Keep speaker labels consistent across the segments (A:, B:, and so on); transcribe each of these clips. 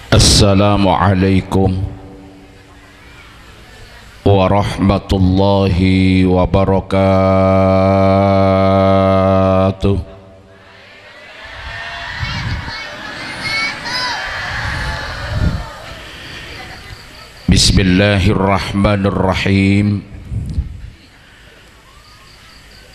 A: Assalamualaikum warahmatullahi wabarakatuh. Bismillahirrahmanirrahim.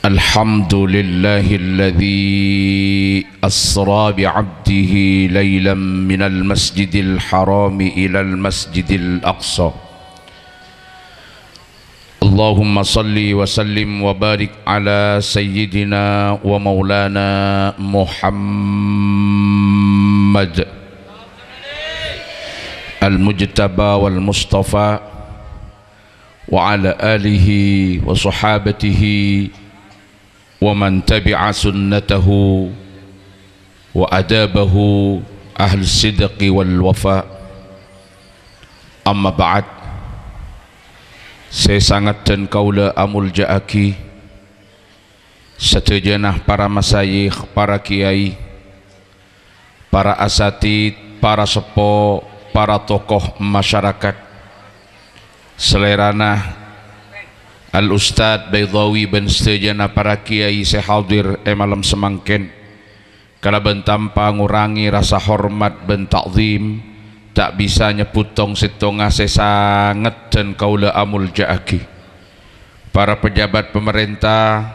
A: Alhamdulillahilladzi asra bi'abdihi laylan minal masjidil harami ilal masjidil aqsa. Allahumma salli wa sallim wa barik ala sayyidina wa maulana Muhammad al-mujtaba wal mustafa wa ala alihi wa sahabatihi wa man tabi'a sunnatahu wa adabahu ahli sidqi wal wafa. Amma ba'd. Saya sangat dan kaula amul ja'aki setejenah para masyayikh, para kiai, para asatid, para sepo, para tokoh masyarakat, selerana Al-Ustadz Baydawi ben setejenah para kiai sehadir malam semangken kala ben tanpa ngurangi rasa hormat ben ta'zim tak bisa nyeputong setongah sesangat dan kaula amul ja'aki para pejabat pemerintah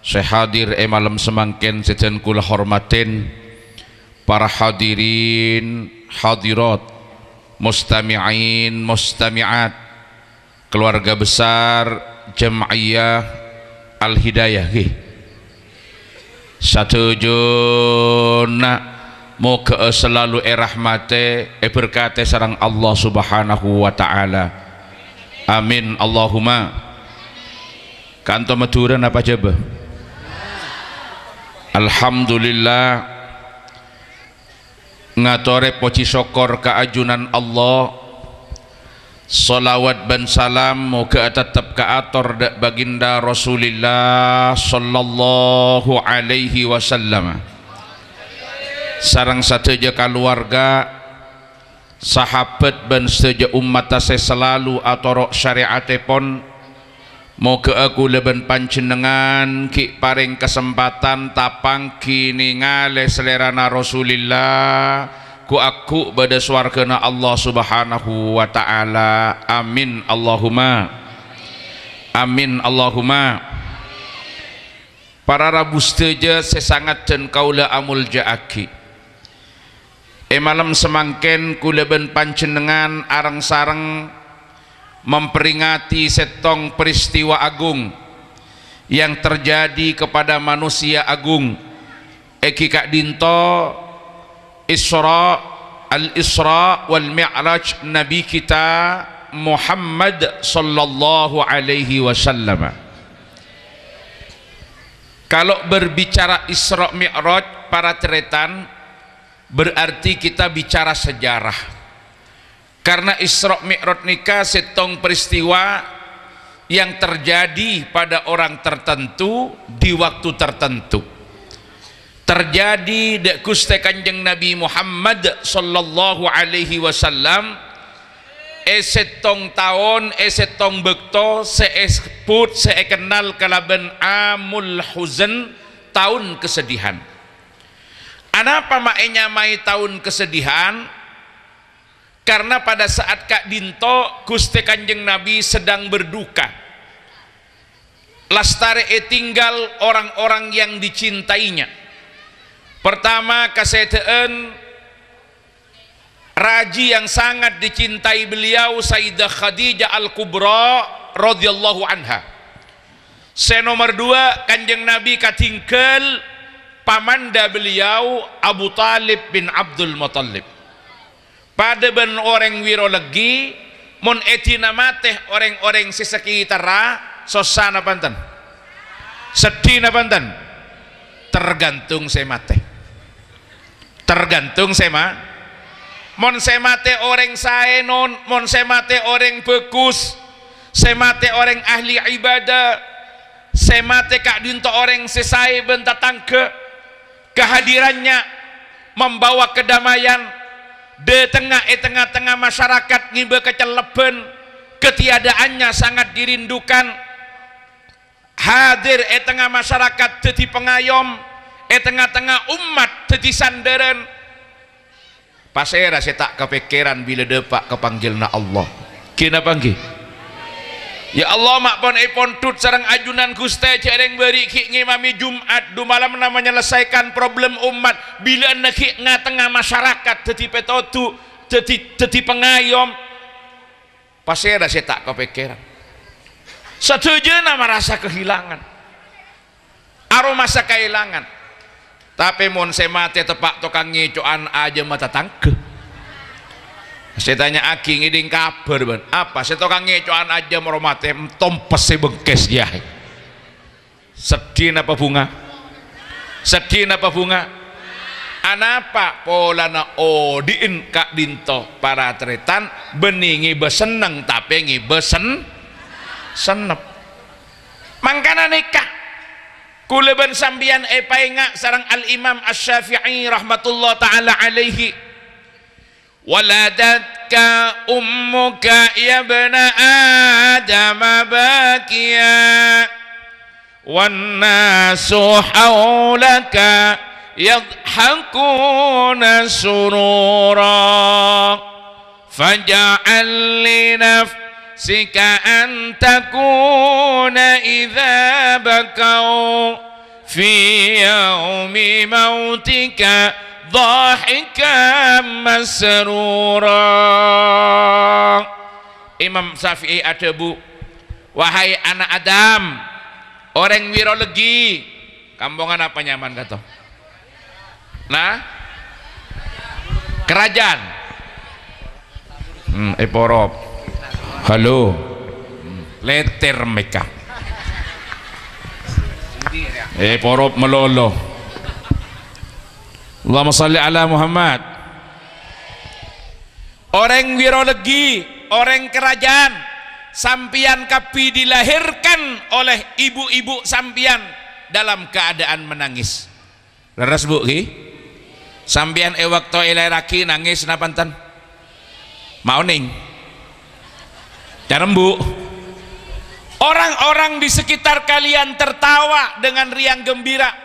A: sehadir malam semangken sejen kula hormatin para hadirin hadirat mustami'in mustami'at keluarga besar Jam'iyah Al-Hidayah satu juna moga selalu rahmate berkate sareng Allah subhanahu wa ta'ala, amin Allahumma. Kanto maturan apa coba? Alhamdulillah ngatore poci syukur keajunan Allah, salawat dan salam moga tetap kaator dak baginda Rasulillah sallallahu alaihi wasallam sareng sateja keluarga sahabat dan sateja umat saya selalu atorok syariatipun. Moga aku leben panjenengan ki paring kesempatan tapang kini ngale selerana Rasulillah ku aku pada swargana Allah subhanahu wa ta'ala, amin Allahumma, amin Allahumma. Para rabu seteja sesangat dan kaula amul ja'aki malam semangken kula ben panjenengan areng-sareng memperingati setong peristiwa agung yang terjadi kepada manusia agung eki kak dinto Al-Isra wal Mi'raj Nabi kita Muhammad sallallahu alaihi wasallam. Kalau berbicara Isra Mi'raj para tretan berarti kita bicara sejarah, karena Isra Mi'raj nikah setong peristiwa yang terjadi pada orang tertentu di waktu tertentu. Terjadi dek Gusti Kanjeng Nabi Muhammad sallallahu alaihi wasallam setong tahun setong bekto seesput kenal kalaben amul huzn, tahun kesedihan. Anapa makanya mai tahun kesedihan? Karena pada saat Kak Dinto Gusti Kanjeng Nabi sedang berduka, lastare tinggal orang-orang yang dicintainya. Pertama kaseteen raji yang sangat dicintai beliau Sayyidah Khadijah Al-Kubra radhiyallahu anha. Nomor dua Kanjeng Nabi katingkel pamanda beliau Abu Talib bin Abdul Muttalib. Pada ben orang wirolegi mon etina mateh orang-orang sesekitara sosana panten sedih na panten tergantung saya mateh. Tergantung sema mon semate orang saenon, mon semate orang bekus, semate orang ahli ibadah, semate kak dinto orang sesai bentatang ke kehadirannya membawa kedamaian, de tengah-tengah masyarakat ngibe keceleben, ketiadaannya sangat dirindukan, hadir tengah masyarakat jadi pengayom, tengah-tengah umat jadi sandaran. Pasera saya tak kepikiran bila depak kepanggilna Allah. Kina panggil ya Allah mak pon ipon tut sarang ajunan Gusti cereng beri ki ngimami Jumat du malam namanya menyelesaikan problem umat bila nak tengah masyarakat jadi petotu jadi pengayom. Pasera saya tak kepikiran. Setuju nama rasa kehilangan, aroma rasa kehilangan. Tapi mon saya mati tepak tukang ngecoan aja mata tangke. Saya tanya aki ngiding kabar ban apa saya tukang ngecoan aja mau mati tompes si bengkes ya. Sedih apa bunga? Sedih apa bunga? Anapa polana odiin kak dinto para tretan beningi beseneng tapi ngi besen senep. Mangkana nikah kuleban sambian painga sarang al-Imam Asy-Syafi'i rahmatullah ta'ala alaihi, waladatka ummuka ya bana adam bakiya wan nasu hawlaka yadhakuna surura faja'al li nafsika an takuna idza bakau fi yaumi mautika dhahikan masrura. Imam Syafi'i ada bu, wahai anak Adam, orang wirolegi, kampungan apa nyaman kata? Nah, kerajaan. Porop. Halo. Letter mereka. Porop melolo. Allahumma salli ala Muhammad. Orang wirolegi, orang kerajaan, sampian kapi dilahirkan oleh ibu-ibu sampian dalam keadaan menangis. Leres bu ki? Sampian waktu laki nangis napantan? Mau ning? Jarem bu. Orang-orang di sekitar kalian tertawa dengan riang gembira.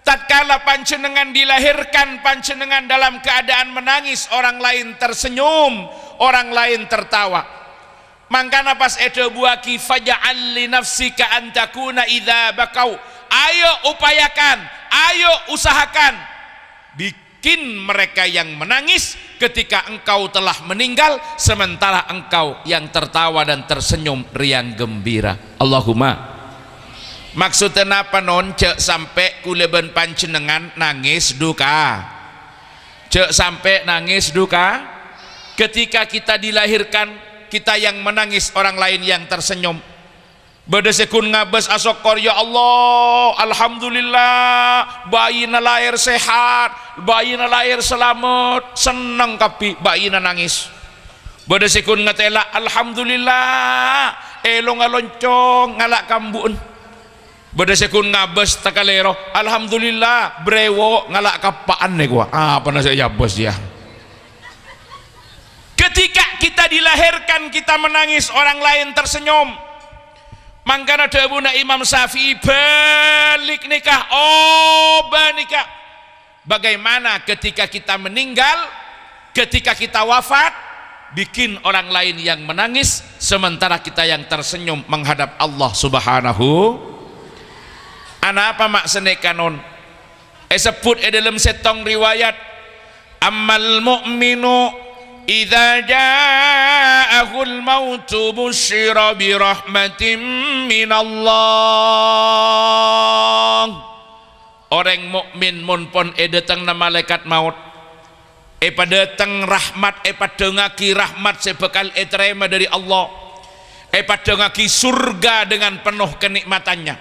A: Tatkala panjenengan dilahirkan, panjenengan dalam keadaan menangis, orang lain tersenyum, orang lain tertawa. Mangkana pas edo buaki faja'al li nafsika an takuna idza bakau. Ayo upayakan, ayo usahakan bikin mereka yang menangis ketika engkau telah meninggal, sementara engkau yang tertawa dan tersenyum riang gembira. Allahumma. Maksudnya apa non? Cek sampai kuleban panjenengan nangis duka. Cek sampai nangis duka. Ketika kita dilahirkan, kita yang menangis, orang lain yang tersenyum. Bedesekun ngabes asokor, ya Allah, alhamdulillah, bayina lahir sehat, bayina lahir selamat, senang kapi, bayina nangis. Bedesekun ngetela, alhamdulillah, elo ngaloncong ngalak kambun. Bedesekun ngabes takalero, alhamdulillah, brewo ngalak kapaan nih gua. Apa nasi ya bos ya. Ketika kita dilahirkan, kita menangis, orang lain tersenyum. Mangkana dawuhna Imam Syafi'i, balik nikah, nikah. Bagaimana ketika kita meninggal, ketika kita wafat, bikin orang lain yang menangis, sementara kita yang tersenyum menghadap Allah Subhanahu. Ana apa maksudnya kanon? Sebut dalam setong riwayat, ammal mu'minu idza ja'ahul mautu busyira bi rahmatin minallah. Orang mukmin mun pon datang na malaikat maut, padeteng rahmat, padengaki rahmat sebekal terima dari Allah, padengaki surga dengan penuh kenikmatannya,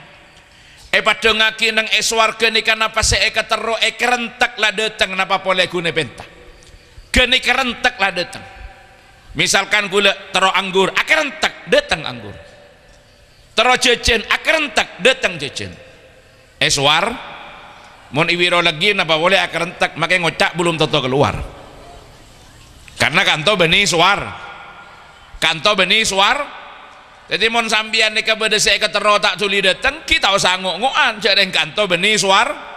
A: padengaki nang swarga ni kana pase ketero kerentek lah datang napa boleh gune bentah geni kerentek lah datang. Misalkan gula tero anggur kerentek datang anggur, tero jejen kerentek datang jejen. Eswar mon iwiro lagi napa boleh kerentek, makanya ngocak belum tentu keluar. karena kanto beni suar, jadi mon sambian nika bede saya ketero tak tuli dateng kita usah ngok-ngokan jareng kanto beni suar.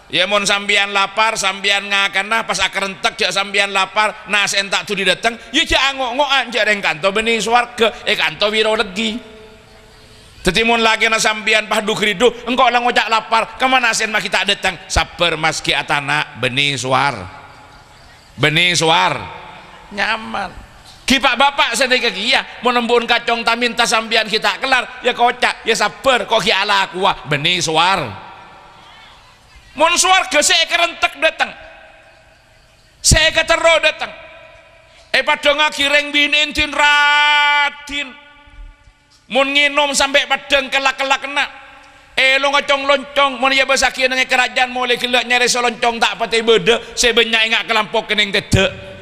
A: Ya mon sambian lapar sambian ngakanah pas akarentek jak sambian lapar nah sen tak tuli dateng ya jak ngok-ngokan jareng kanto beni swarga kanto wiro legi. Tetimun lagi na sambian pahdu kridu engkau lang ngocak lapar kemana sen mah kita datang sabar maski atana benih suar nyaman kipak bapak sedek iya menembun kacong taminta sambian kita kelar ya kocak ya sabar kok ki ala kuah benih suar mun suar ke saya kerentek datang saya ketero datang pada ngakireng binin tin ratin mun nginom sampai padang kelak-kelak kena lo ngocong loncong mun ya basakian dengan kerajaan mulai kelak nyari soloncong tak pati beda saya banyak ingat kelampok kening tedek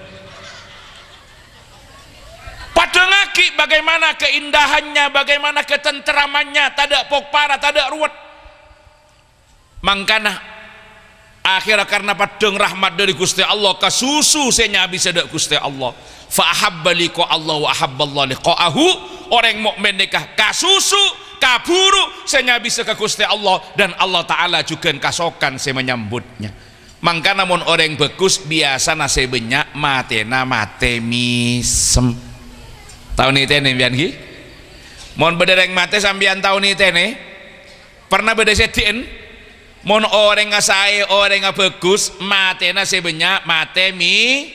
A: padang ngaki bagaimana keindahannya bagaimana ketenteramannya tak ada pokpara tak ada ruwet mangkana akhirnya karena padang rahmat dari Gusti Allah kasusu saya bisa ada Gusti Allah fa ahabba liqa Allah wa ahabballahu liqa'ahu orang mukmin nikah kasusu kaburu saya bisa ke Gusti Allah dan Allah Ta'ala juga kasokan saya menyambutnya maka namun orang bekus biasa nasi banyak matena mate misem tahun ini nih bian ki mon bedereng mate sambian tahun ini pernah beda setin mon orang ngasai orang bagus matena saya banyak mate mi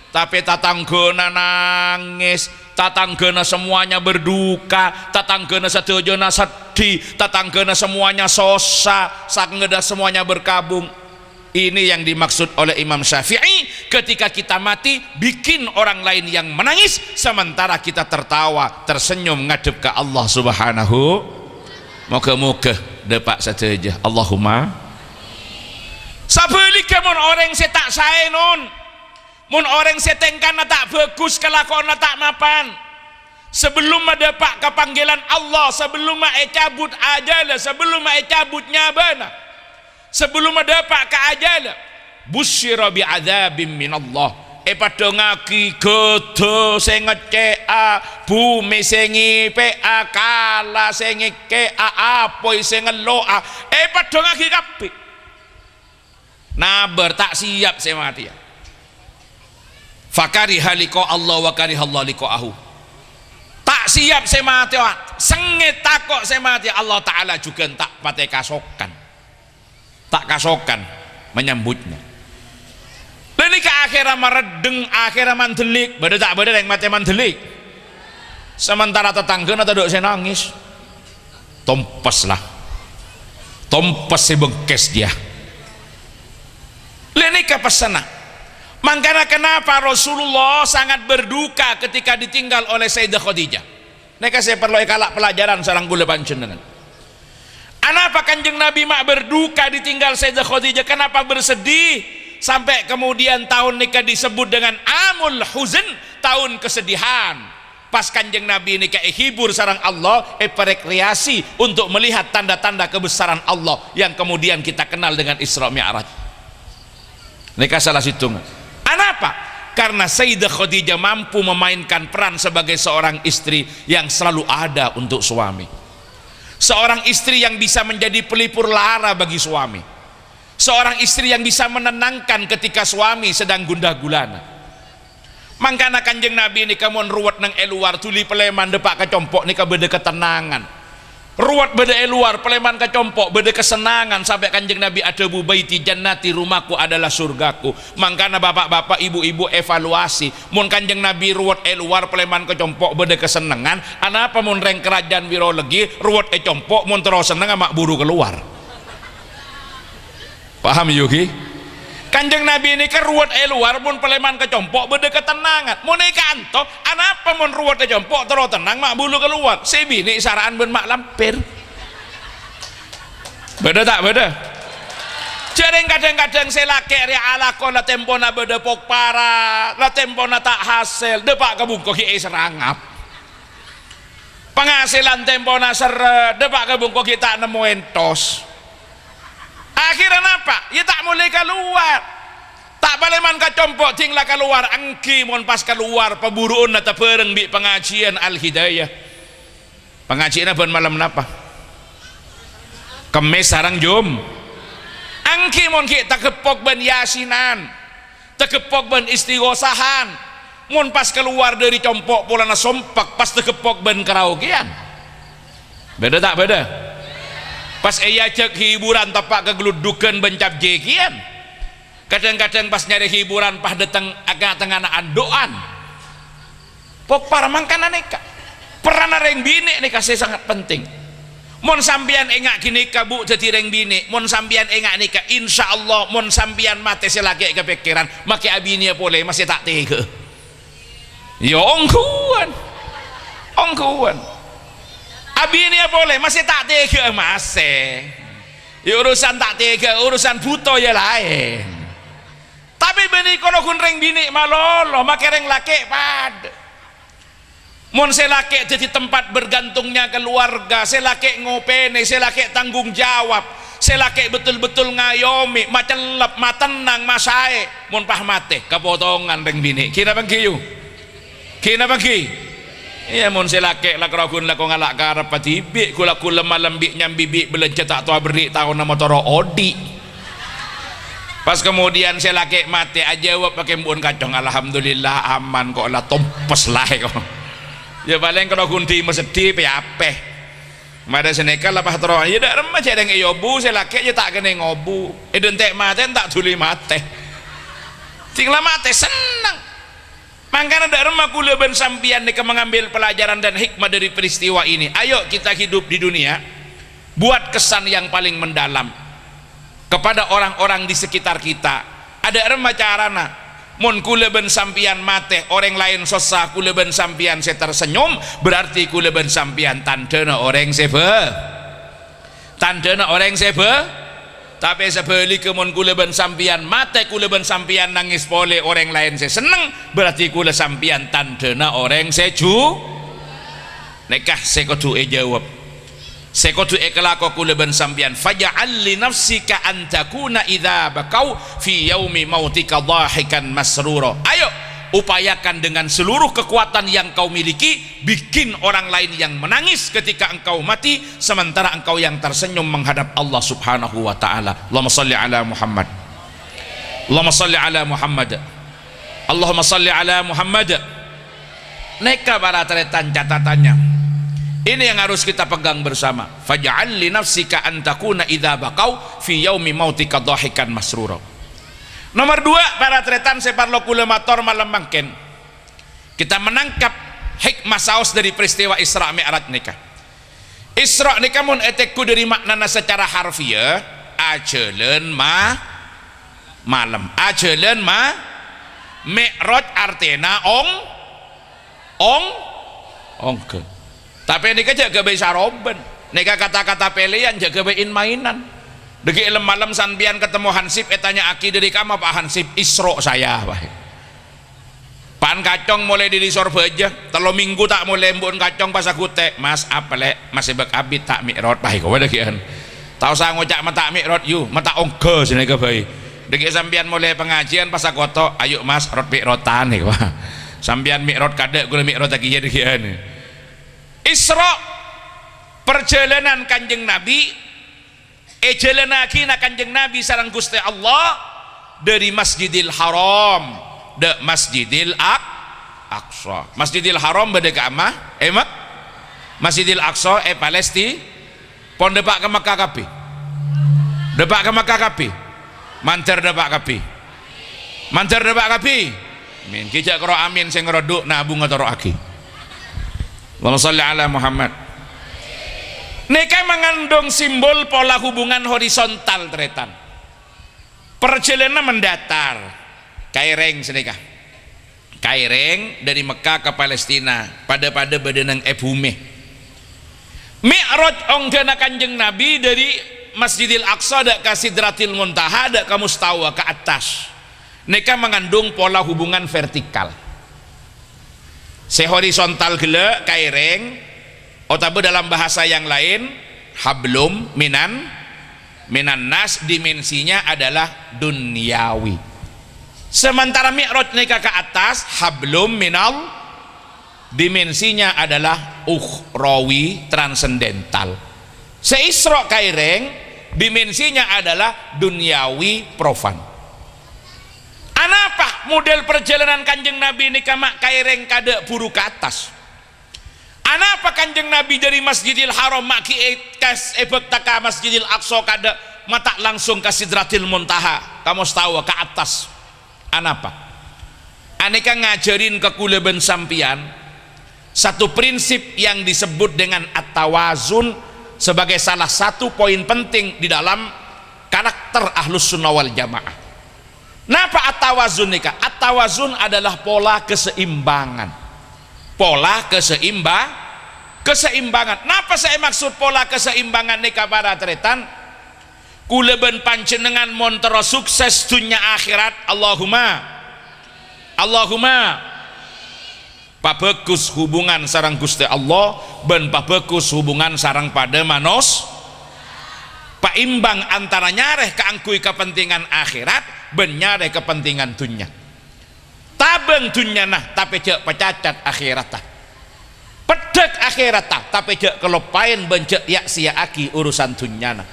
A: tapi tatanggana nangis tatanggana semuanya berduka tatanggana sedojona sedih tatanggana semuanya sosa sakngeda semuanya berkabung ini yang dimaksud oleh Imam Syafi'i ketika kita mati bikin orang lain yang menangis sementara kita tertawa tersenyum ngadep ke Allah subhanahu moga-moga depak saja Allahumma sabeli kemon orang saya tak saya non mun orang setengkana tak bagus kelakona tak mapan sebelum mendapat kepanggilan Allah sebelum cabut ajalah sebelum cabut nyabana sebelum mendapat keajalan busyira bi'adzabim minallah pada ngaki gedo sing ngecea bumi sing ngipea kala sing ngekea apoi sing ngeloa pada ngaki kabeh nabar tak siap saya mati ya fakariha liqa Allah wa karihallahu liqa'ahu tak siap saya mati sengit takok saya mati Allah Ta'ala juga tak pakai kasokan tak kasokan menyambutnya dan ini ke akhirnya meredeng akhirnya mandelik beda tak beda yang mati mandelik sementara tetangga atau dok saya nangis tompes lah tompes si bengkes dia ini ke pesana makanya kenapa Rasulullah sangat berduka ketika ditinggal oleh Sayyidah Khadijah neka saya perlu kalak pelajaran sarang gula panjenengan kenapa kanjeng Nabi mak berduka ditinggal Sayyidah Khadijah kenapa bersedih sampai kemudian tahun nikah disebut dengan amul huzn tahun kesedihan pas kanjeng Nabi nikah hibur sarang Allah berekreasi untuk melihat tanda-tanda kebesaran Allah yang kemudian kita kenal dengan Isra Mi'raj nikah salah situng. Kenapa? Karena Sayyidah Khadijah mampu memainkan peran sebagai seorang istri yang selalu ada untuk suami seorang istri yang bisa menjadi pelipur lara bagi suami seorang istri yang bisa menenangkan ketika suami sedang gundah gulana mangkana kanjeng Nabi ini kamu ruwet nang eluar tuli peleman depak kecompok ini beda ketenangan ruwet beda eluar peleman kecompok beda kesenangan sampai kanjeng Nabi ada bubaiti jannati rumahku adalah surgaku mangkana bapak-bapak ibu-ibu evaluasi mun kanjeng Nabi ruwet eluar peleman kecompok beda kesenangan anapa mun reng kerajaan wirolegi ruwet compok mun terus seneng mak buru keluar paham yuki kanjeng Nabi ini kan ruwet eluar mun peleman kecompok beda ketenangan mun kanto anapa mun ruwet kecompok terus tenang mak bulu keluar si bini saraan ben mak lampir beda tak beda jadi kadang-kadang saya laki ala kola tempona beda pokpara la tempona tak hasil depak kebungko ki serangap penghasilan tempona seret depak kebungko kita nemu entos akhirnya apa? Ya tak mulai keluar tak boleh man kacompok tinglah keluar angki mon pas keluar paburuun atau pereng di pengajian Al-Hidayah. Pengajian apa malam napa? Kemis sarang Jum. Angki mon kita kepok ben yasinan, tekepok ben istighosahan. Mon pas keluar dari compok polana sompak pas tekepok ben karaokean. Beda tak beda? Pas cek hiburan tapak kegeludukan bencap jekian. Kadang-kadang pas nyari hiburan pas datang agak tengah doan pok para mangkana neka peran reng bini neka saya sangat penting. Mon sambian engak kini kabu jadi reng bini, mon sambian engak neka insya Allah mon sambian mate selagi kepikiran maki abinya boleh masih tak tega ya ongkuan abinya boleh masih tak tega masih ya urusan tak tega urusan buto ya lain. Tapi beni kono kun reng bini malolo make reng laki pad mon selake jadi tempat bergantungnya keluarga, selake ngopene, selake tanggung jawab, selake betul-betul ngayomi macelep matenang masae mon pah mate kepotongan reng bini kina bangki iya mon selake lakrakun lako ngalak karap patibik kula malembik nyambibik belenca tak tua beri tahun nama toro odi. Pas kemudian saya laki mati aja jawab pakai mbun kacang alhamdulillah aman kok lah tompes lah kok ya paling kalau kunti sedih apa mada seneka lah pahtro ya dak remah cedeng eyobu saya laki aja tak kena ngobu dentek mati tak tuli mati tinggal mati senang makanya dak remah kula ben sampian nika mengambil pelajaran dan hikmah dari peristiwa ini. Ayo kita hidup di dunia buat kesan yang paling mendalam kepada orang-orang di sekitar kita. Ada remah carana mun kula ben sampian mate orang lain susah kula ben sampian saya tersenyum berarti kula ben sampian tandana orang sebe tapi sebalik mun kula ben sampian mate kula ben sampian nangis pole orang lain saya seneng berarti kula sampian tandana orang seju nekah saya kudu jawab sekotu ekelako kula ben sampian faja'al li nafsika an takuna idza bakau fi yaumi mautika dhahikan masrura. Ayo upayakan dengan seluruh kekuatan yang kau miliki bikin orang lain yang menangis ketika engkau mati sementara engkau yang tersenyum menghadap Allah Subhanahu wa taala. Allahumma shalli ala Muhammad. Allahumma shalli ala Muhammad. Allahumma shalli ala Muhammad. Neka para tretan catatannya ini yang harus kita pegang bersama. Faj'al li nafsika an takuna idza baqau fi yaumi mautika dhahikan masrura. Nomor 2 para tretan separlo kula mator malam mangken. Kita menangkap hikmah saos dari peristiwa Isra Mi'raj nikah. Isra nikah mun etekku dari maknana secara harfiah ajeleun malam. Ajeleun Mi'raj artena ongke. Tapi ini jaga bayi saroben neka kata-kata pelian jaga bayin mainan degi ilm malam sanbian ketemu Hansip etanya aki dari kama Pak Hansip Isro saya pan kacong mulai di Sorbeja 3 minggu tak mulai mbun kacong pas aku teh mas apa le masih bek abit tak mikrot baik kau degian tahu saya ngocak mata mikrot yu mata ongke sini ke bayi degi sambian mulai pengajian pas aku to ayo mas rot mikrotan nih wah sambian mikrot kadek gue mikrot lagi ya degian Isra perjalanan Kanjeng Nabi jalanaki na Kanjeng Nabi sareng Gusti Allah dari Masjidil Haram de Masjidil Aqsa. Masjidil Haram beda ke amah emak Masjidil Aqsa Palestina pon depak ke Mekah kapi depak ke Mekah kapi manter depak kapi min kijak karo amin sing ngeroduk nabung atau aki. Allahumma shalli ala Muhammad. Neka mengandung simbol pola hubungan horizontal tretan. Perjalanan mendatar kaireng sedekah kaireng dari Mekah ke Palestina pada bedenang bumi Mi'raj onggana Kanjeng Nabi dari Masjidil Aqsa dak ke Sidratil Muntaha dak ke Mustawa ke atas. Neka mengandung pola hubungan vertikal horizontal gele kaireng otabe dalam bahasa yang lain hablum minan nas dimensinya adalah duniawi Sementara mi'raj nika ke atas hablum minal, dimensinya adalah ukhrawi, transendental. Seisra kaireng dimensinya adalah duniawi, profan. Anapa model perjalanan Kanjeng Nabi nika mak kaireng kada buru ke atas? Anapa Kanjeng Nabi dari Masjidil Haram mak kas ebek taka Masjidil Aqsa kada mata langsung ke Sidratil Muntaha, kamu tahu ke atas? Anapa? Aneka ngajarin ke kuleben sampian satu prinsip yang disebut dengan at-tawazun sebagai salah satu poin penting di dalam karakter Ahlus Sunnah wal Jamaah. Napa at-tawazun nika? At-tawazun adalah pola keseimbangan. Pola keseimbangan. Napa saya maksud pola keseimbangan nika para tretan? Kuleben panjenengan montero sukses dunia akhirat, Allahumma pabegus hubungan sarang Gusti Allah ben pabegus hubungan sarang pada manos paimbang antara nyareh keangkui kepentingan akhirat ben nyareh kepentingan dunia. Tabeng dunia nah tapi cek pecacat akhirat pedek akhirat tapi cek kelopain ben cek yak siaaki urusan dunia nah.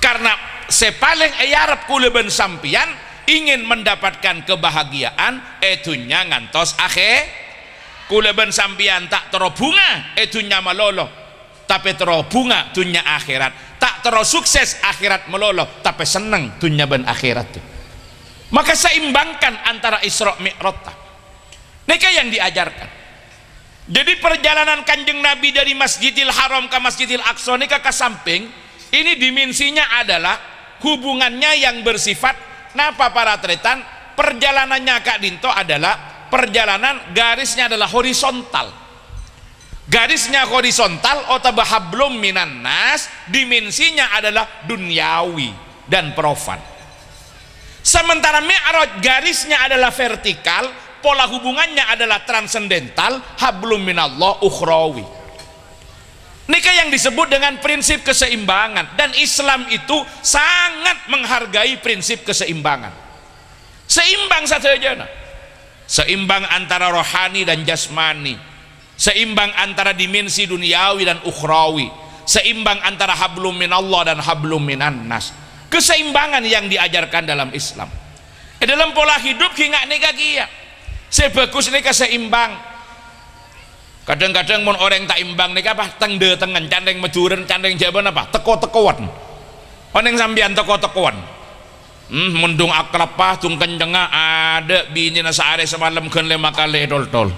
A: Karena sepaling ayarap kuleben sampian ingin mendapatkan kebahagiaan dunia ngantos akhir. Kuleben sampian tak terobunga dunia malolo tapi terobunga dunia akhirat, tak terosukses akhirat melolo tapi seneng dunia ben akhirat. Maka seimbangkan antara Isra Mi'raj. Nika yang diajarkan. Jadi perjalanan Kanjeng Nabi dari Masjidil Haram ke Masjidil Aqsa nika ke samping ini dimensinya adalah hubungannya yang bersifat napa para tretan, perjalanannya Kak Dinto adalah perjalanan garisnya adalah horizontal. Garisnya horizontal otabahablum minan nas, dimensinya adalah duniawi dan profan. Sementara Mi'raj garisnya adalah vertikal, pola hubungannya adalah transendental, hablum minallah ukhrawi. Nika yang disebut dengan prinsip keseimbangan, dan Islam itu sangat menghargai prinsip keseimbangan. Seimbang saja, seimbang antara rohani dan jasmani, seimbang antara dimensi duniawi dan ukhrawi, seimbang antara hablum minallah dan hablum minan nas. Keseimbangan yang diajarkan dalam Islam. Dalam pola hidup hingga nika kia sebagus nika seimbang. Kadang-kadang mon orang tak imbang nika apa tengde tengen candeng mejuren candeng jaban apa teko-tekoan oneng sambian teko-tekoan mendung akrab pah tung kencengah ada bini nasa are semalam kan 5 kali tol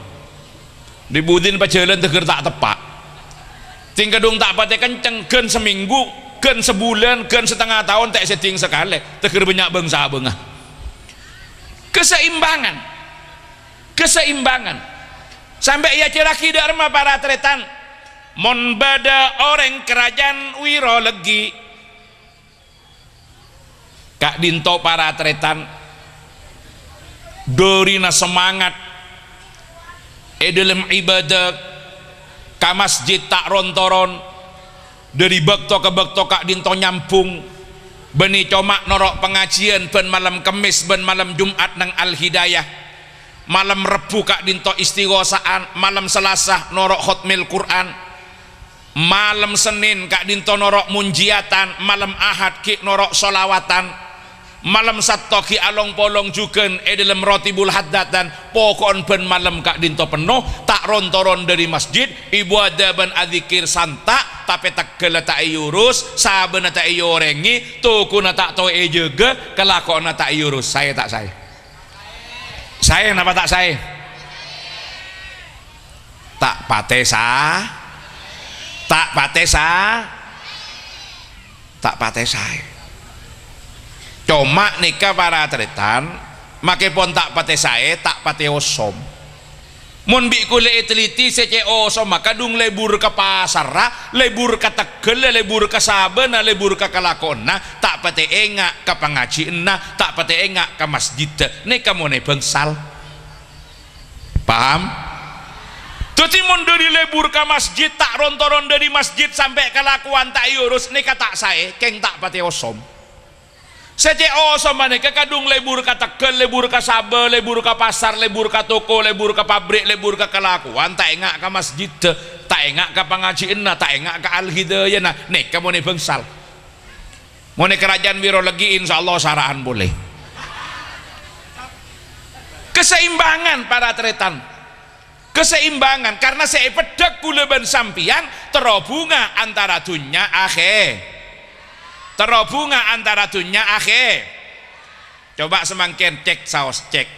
A: dibudin pajalan teger tak tepak tingkadung tak pate kenceng gen seminggu gen sebulan gen setengah tahun tak setting sekali teger banyak bangsa bengah. Keseimbangan sampai ia ceraki dharma para tretan mon bada orang kerajaan wiro legi Kak Dinto para tretan dorina semangat dalam ibadah ka masjid tak rontoron dari bekto ke bekto Kak Dinto nyampung beni comak norok pengajian ben malam Kemis ben malam Jumat nang Al Hidayah, malam Rebu Kak Dinto istighosaan, malam Selasa norok khotmil Quran, malam Senin Kak Dinto norok munjiatan, malam Ahad ki norok solawatan, malam Sabtu ki along polong jugen dalam rotibul haddatan. Pokon ben malam Kak Dinto penuh tak rontoron dari masjid ibu ada ben adzikir santa tapi tak gela tak iurus saben tak iorengi tuku na tak toe juga kelakon tak iurus. Saya napa tak saya tak patesa cuma nikah para tretan make pon tak patesae tak pateosom mun bi kule teliti sece osom maka dung lebur ke pasar lebur ke Tegel lebur ke Saben lebur ke Kalakona tak pate engak ke pengajianna tak pate engak ke masjid nikah mone bangsal paham. Tuti mun dari lebur ke masjid tak rontoron dari masjid sampai kelakuan tak iurus nika tak sae keng tak pate osom CCO sama nih kadung lebur ka Tegal, lebur ka Sabah, lebur ka pasar, lebur ka toko, lebur ka pabrik, lebur ka kelakuan, tak engak ka masjid, tak engak ka pengajian, tak engak ka al-hidayah. Nah, nih kamu nih bengsal. Mau nih kerajaan Wirolegi insyaallah saraan boleh. Keseimbangan para tretan. Keseimbangan karena saya pedek kula ben sampian terhubungan antara dunia akhir. Terhubungan antara dunia akhir. Coba semangkin cek saos cek.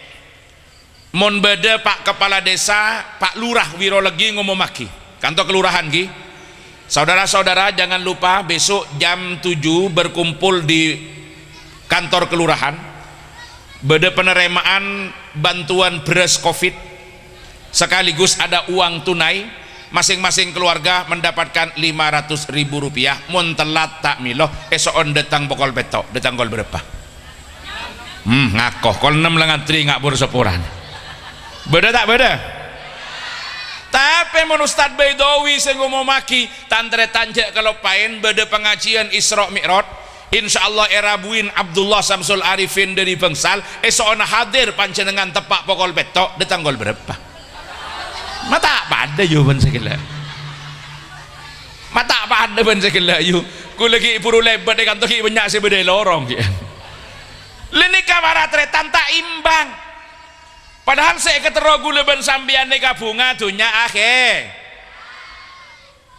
A: Mon beda Pak Kepala Desa, Pak Lurah Wirolegi ngomong maki. Kantor kelurahan ki. Saudara-saudara jangan lupa besok jam 7 berkumpul di kantor kelurahan. Beda penerimaan bantuan beras Covid. Sekaligus ada uang tunai. Masing-masing keluarga mendapatkan Rp500.000. Mun telat tak miloh esoon datang pokol betok datang kol berapa ngakoh kol 6 ngantri ngak bersepuran beda tak beda tapi mun Ustaz Baidowi sing ngomong maki tantre tanjak kalau pain beda pengajian Isra Mi'raj insyaallah erabuin Abdullah Samsul Arifin dari Bangsal esoon hadir panjenengan tepak pokol betok datang kol berapa mata pada jawaban segala mata pada ban segala yu ku lagi puru lebat di kantor ki banyak sebeda lorong ki lini kamar tretan tak imbang padahal saya ketero gula ban sambian neka bunga dunya akhir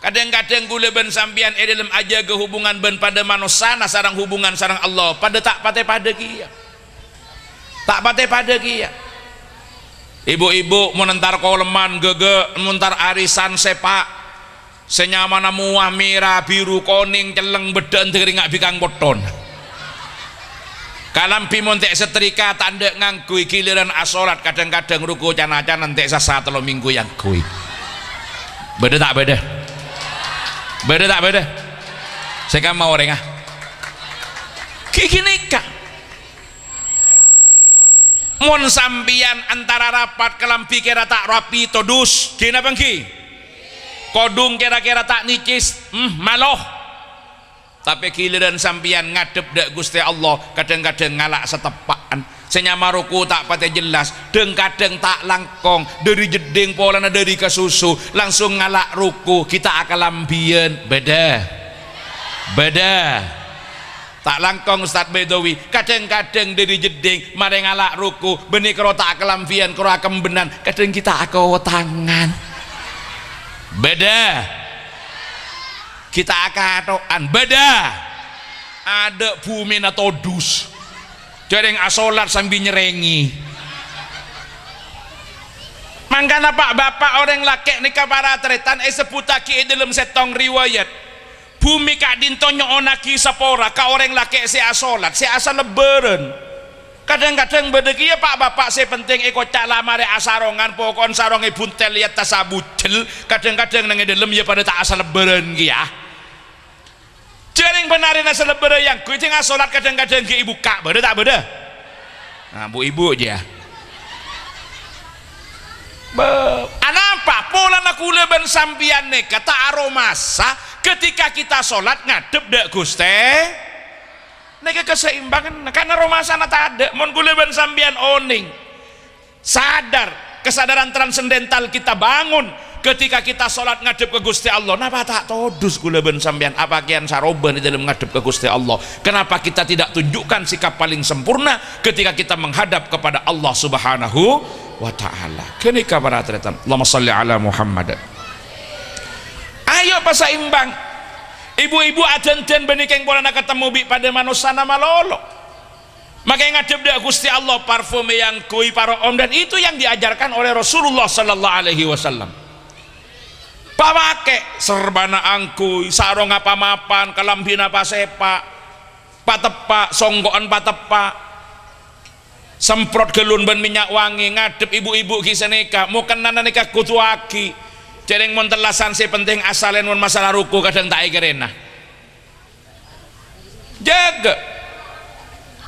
A: kadang-kadang gula ban sambian dalam aja ke hubungan ban pada manusia sarang hubungan sarang Allah pada tak pate pada kia tak pate pada kia. Ibu-ibu menentar koleman gege menentar arisan sepak senyamana muah merah biru kuning celeng beden teringat bikang boton kalam pimontek setrika tanda ngangkui giliran asolat kadang-kadang ruku cana-cana nanti sasa telo minggu yang kui beda tak beda beda tak beda saya kan mau rengah kiki nikah mon sambian antara rapat kelampi kira tak rapi todus kena bangki kodung kira-kira tak nicis maloh tapi giliran sambian ngadep dak Gusti Allah kadang-kadang ngalak setepaan senyama ruku tak pate jelas deng kadang tak langkong dari jeding polana dari kesusu langsung ngalak ruku kita akalambian beda beda tak langkong Ustaz Baidowi kadang-kadang dari jeding mari ngalak ruku benih kero tak kelampian kero akembenan kadang kita akaw tangan beda kita akatoan beda ada bumi na todus jareng asolat sambil nyerengi mangkana pak bapak orang laki nikah para tretan seputaki dalam setong riwayat bumi kak dintonyo onaki sapora ka orang laki si asolat si asal lebaran kadang-kadang bedegi ya pak bapak saya penting eko cak lamare asarongan pokon sarongnya buntel liat tasabucel kadang-kadang nangi dalam ya pada tak asal lebaran ya jaring benarin asal lebaran yang kucing asolat kadang-kadang ke ibu kak beda tak beda nah bu ibu aja anapa pola nakule ben sampian neka tak aromasa ketika kita sholat ngadep dak Gusti neka keseimbangan karena romasana tak ada mon kule ben sampian oning sadar kesadaran transendental kita bangun ketika kita sholat ngadep ke Gusti Allah napa tak todus kule ben sampian apa kian saroban di dalam ngadep ke Gusti Allah kenapa kita tidak tunjukkan sikap paling sempurna ketika kita menghadap kepada Allah Subhanahu wa ta'ala kenika para tretan Allahumma salli ala Muhammad ayo pasaimbang ibu-ibu aden-den benikeng bolana ketemu bi pada manusia nama lolo makanya ngadep dak Gusti Allah parfum yang kui para om dan itu yang diajarkan oleh Rasulullah sallallahu alaihi wasallam pamake serbana angkui sarong apa mapan kelambina apa sepak patepak songgoan patepak semprot gelun ben minyak wangi ngadep ibu-ibu kisah nikah mau kenana nikah kutuaki jareng mon telasan si penting asalen mon masalah ruku kadang tak ikerena jaga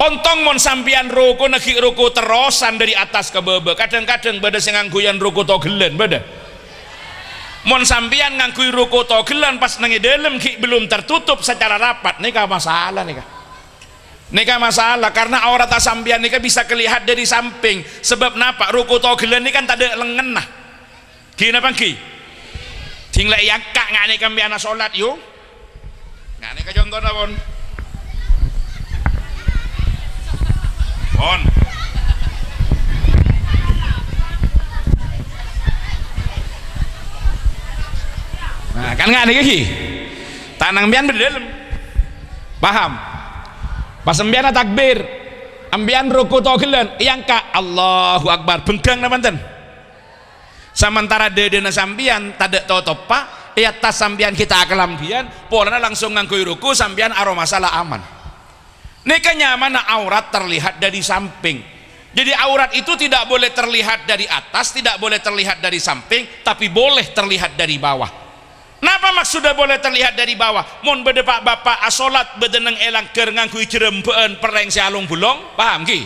A: ontong mon sampian ruku negi ruku terosan dari atas ke bawah kadang-kadang beda sing ngangguyan ruku togelan beda mon sampian ngangkui ruku togelan pas nangi dalam ki belum tertutup secara rapat nikah masalah nikah Nika masalah karena aurat sampean nika bisa kelihat dari samping. Sebab napa? Ruku togelen ini kan tak ada lengan nah. Gini apa ki? Tinggal yang kak nggak nih kami anak sholat yuk. Nggak nih contoh pun. Pon. Nah kan nggak nih ki? Tanang bian berdalam. Paham? Pas ambian takbir, ambian ruku togelen, yang kak Allahu Akbar bengkang namanten. Sementara dede sambian tidak tahu topa, ya tas sambian kita kelambian, polana langsung ngangkui ruku sambian aroma salah aman. Nika nyaman aurat terlihat dari samping. Jadi aurat itu tidak boleh terlihat dari atas, tidak boleh terlihat dari samping, tapi boleh terlihat dari bawah. Napa maksudnya boleh terlihat dari bawah? Mun bede pak bapak asolat bedeneng elang ker ngangkui jerempeen pereng sialung bulong, paham ki?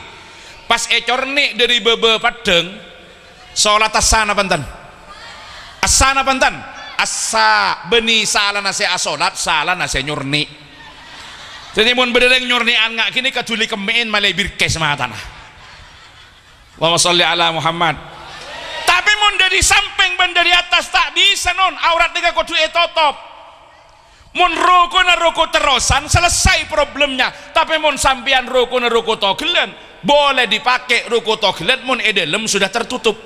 A: Pas ecor nik dari bebe padeng, solat asana pantan, asana pantan, asa beni salah nasi asolat, salah nasi nyurni. Jadi mun bede nyurni angak kini kaculi kemein malai birkes mah tanah. Allahumma sholli ala Muhammad. Tapi mun dari samping dan dari atas tak bisa non aurat nika kudu etotop. Mun ruku na ruku terusan selesai problemnya. Tapi mun sampean ruku na ruku togelen boleh dipakai ruku togelen mun edelem sudah tertutup.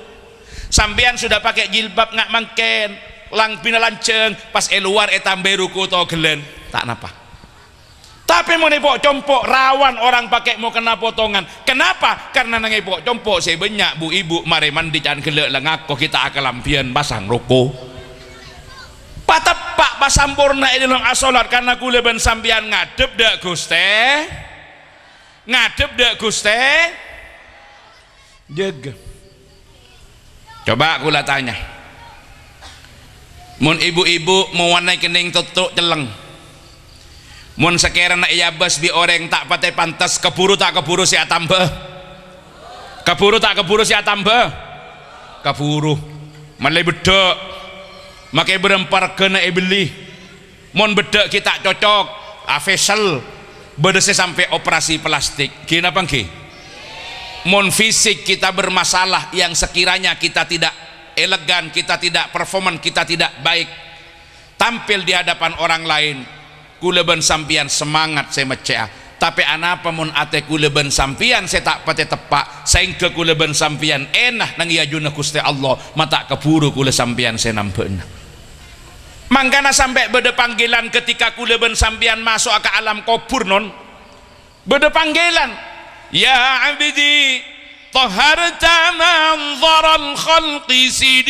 A: Sampean sudah pakai jilbab ngak mangken lang pina lanceng pas eluar etambe ruku togelen tak napa. Tapi mau nepok compok rawan orang pakai mau kena potongan. Kenapa? Karena nangepok compok saya banyak bu ibu mari mandi jangan kelek lengako kita akalampian pasang roko. Patepak pasampurna ini dalam asolat karena kule ben sambian ngadep dak guste, ngadep dak guste. Jaga. Coba kula tanya. Mun ibu-ibu mau warnai kening tutuk celeng. Mun sekiranya iya bas bi orang tak patai pantas keburu tak keburu si atambah, keburu tak keburu si atambah, keburu malai bedek makai berempar kena beli. Mun bedek kita cocok facial bedese sampai operasi plastik gini apa ki? Mun fisik kita bermasalah yang sekiranya kita tidak elegan, kita tidak performan, kita tidak baik tampil di hadapan orang lain, kuleban sampian semangat saya mecea. Tapi anapa mun ate kuleban sampian saya tak pate tepak sehingga kuleban sampian enah nang iya junah Gusti Allah mata keburu kule sampian saya nampeun. Mangkana sampai beda panggilan ketika kuleban sampian masuk ke alam kubur non beda panggilan ya abdi taharta manzaral khalqi sidin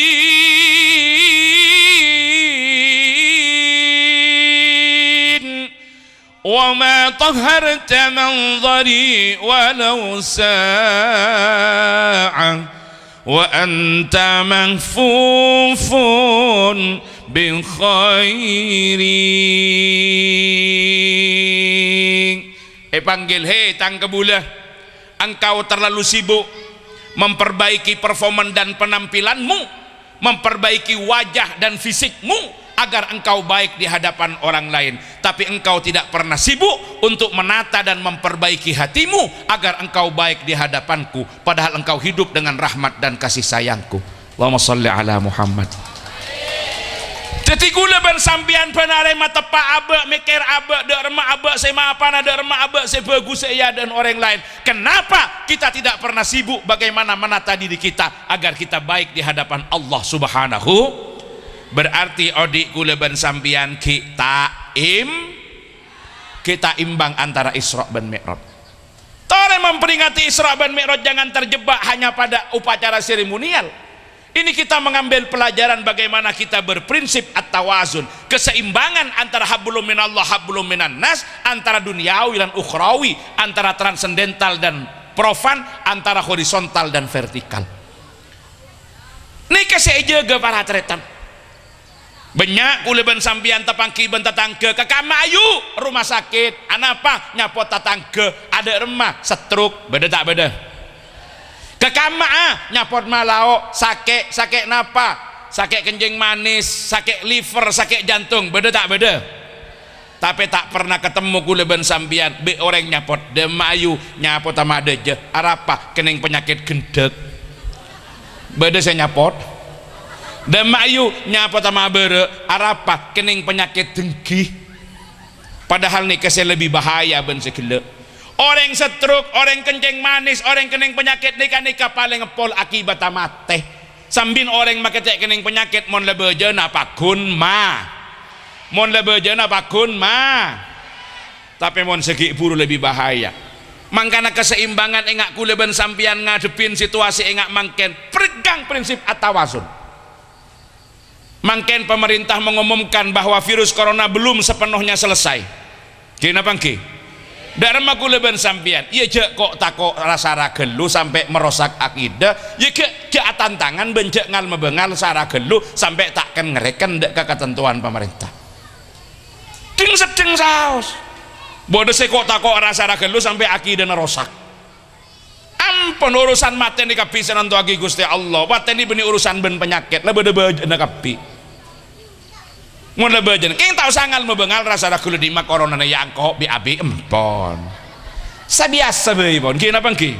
A: wa ma taharta manzari walau sa'ah wa anta mahfufun bi khairin. Panggil hei tang kebulah, engkau terlalu sibuk memperbaiki performan dan penampilanmu, memperbaiki wajah dan fisikmu agar engkau baik di hadapan orang lain, tapi engkau tidak pernah sibuk untuk menata dan memperbaiki hatimu agar engkau baik di hadapanku, padahal engkau hidup dengan rahmat dan kasih sayangku. Allahumma sholli ala Muhammad. Jadi gula ban sampian penare mata pak abak mikir abak dak remah abak saya maafan ada remah abak saya bagus saya dan orang lain. Kenapa kita tidak pernah sibuk bagaimana menata diri kita agar kita baik di hadapan Allah Subhanahu? Berarti odik gula ban sampian kita imbang antara Isra dan Mi'raj. Tore memperingati Isra dan Mi'raj jangan terjebak hanya pada upacara seremonial. Ini kita mengambil pelajaran bagaimana kita berprinsip at-tawazun, keseimbangan antara hablum minallah hablum minan nas, antara duniawi dan ukhrawi, antara transendental dan profan, antara horizontal dan vertikal. Nika saya jaga para tretan. Banyak kuleban sampian tepangki ben tetangga ke Kamayu rumah sakit, anapa nyapot tetangga ada remah stroke beda tak beda. Ke Kamaa nyapot malao sakit napa, sakit kencing manis, sakit liver, sakit jantung beda tak beda. tapi tak pernah ketemu kula ben sampian be orang nyapot demayu nyapot sama aja arapa kening penyakit gendek beda saya nyapot demayu nyapot sama bere arapa kening penyakit dengki padahal nih kesel lebih bahaya ben segala orang stroke orang kencing manis orang kening penyakit nika paling ngepol akibat mate sambin orang makecek kening penyakit mon lebejeun apa kun ma mon lebejeun apa kun ma tapi mon segi buru lebih bahaya mangkana keseimbangan engak kula ben sampian ngadepin situasi engak mangken pegang prinsip at-tawazun mangken pemerintah mengumumkan bahwa virus corona belum sepenuhnya selesai kenapa nggih darma kula ben sampian ieu jek kok takok rasa ragelu sampai merosak akidah ieu jek tantangan ben jek ngal mebengal sara gelu sampai takkan ngereken dek ketentuan pemerintah ding sedeng saos bodoh saya kok takok rasa ragelu sampai akidah nerosak ampun urusan mati ini kapisan untuk agi Gusti Allah mati ini benih urusan ben penyakit lebih bejen kapi mau lebih bejen keng tahu sangal mebengal rasa ragelu di mak corona ya angkok bi abi empon sabiasa beibon kenapa nggih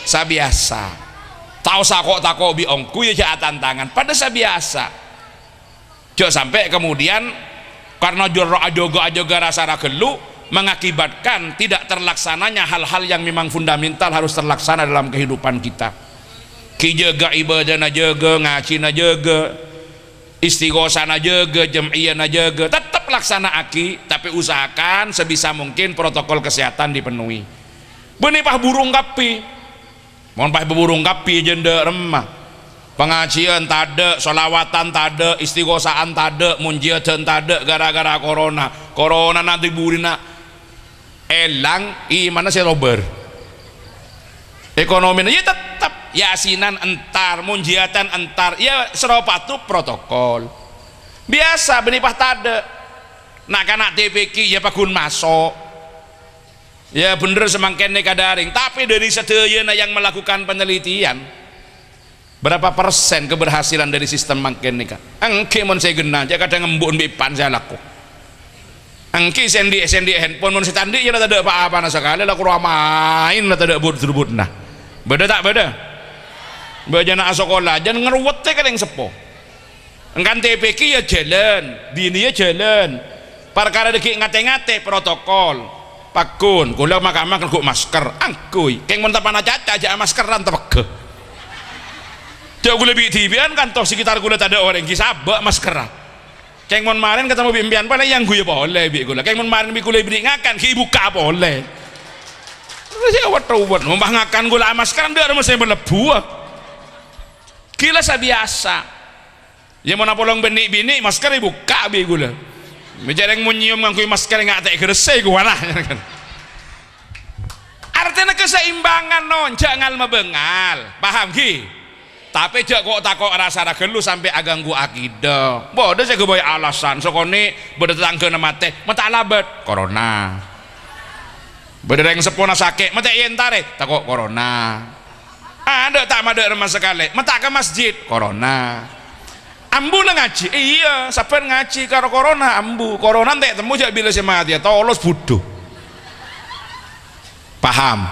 A: sabiasa tahu sakok takok bi ongku ya jahatan tangan pada sabiasa jauh sampai kemudian karena jorok ajoga rasa ragelu mengakibatkan tidak terlaksananya hal-hal yang memang fundamental harus terlaksana dalam kehidupan kita ki jaga ibadahna jaga ngacina jaga istighosana jaga jam'iyana jaga tetap laksana aki tapi usahakan sebisa mungkin protokol kesehatan dipenuhi benih pah burung kapi mohon pah burung kapi jenda remah pengajian tade, solawatan tade, istighosaan tade, munjiatan tade gara-gara corona nanti burina elang mana saya rober ekonominya ya tetap yasinan entar munjiatan entar ya seropatu protokol biasa benipah tade nak kanak TPK ya pakun masuk ya bener semangken nekadaring tapi dari sedayana yang melakukan penelitian berapa persen keberhasilan dari sistem mangken nika engke mon saya genah aja kadang ngembun bipan saya laku engke sendi handphone mon saya tandi ya tak ada apa-apa sekali laku main tak ada but nah beda tak beda bejana sekolah jangan ngeruwet teh kadang sepo engkan TPK ya jalan dini ya jalan perkara deki ngate-ngate protokol pakun kula makan kok masker angkuy keng mon tapana caca aja maskeran tepege jauh lebih tibian kan toh sekitar gula tak ada orang kisabak maskeran keng mon marin ketemu bimpian pada yang gue boleh bi gula keng mon marin bi gula beri ngakan ki buka boleh saya wat membah ngakan gula maskeran dia harus saya berlebu gila sabiasa ya mana polong benik bini masker buka bi gula menjareng menyium ngangkui masker nggak tak gerese gua lah artinya keseimbangan non jangan mebengal paham ki tapi jak kok takok rasa ragelu sampai aganggu akidah bodoh saya kebayang alasan sokone bodoh tetangga mate mata labet corona bodoh yang sepona sakit mata yentare takok corona ada tak ada rumah sekali mata ke masjid corona ambu na ngaji iya sampai ngaji karo corona ambu corona tak temu jak bila saya mati tolos bodoh paham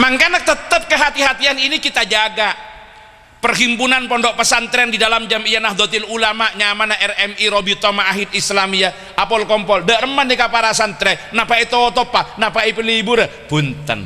A: makanya tetap kehati-hatian ini kita jaga. Perhimpunan Pondok Pesantren di dalam Jam'iyah Nahdlatul Ulama nyamana RMI Robito Ma'ahid Islamiyah apol kompol derman deka para santri napa itu topa napa itu libur punten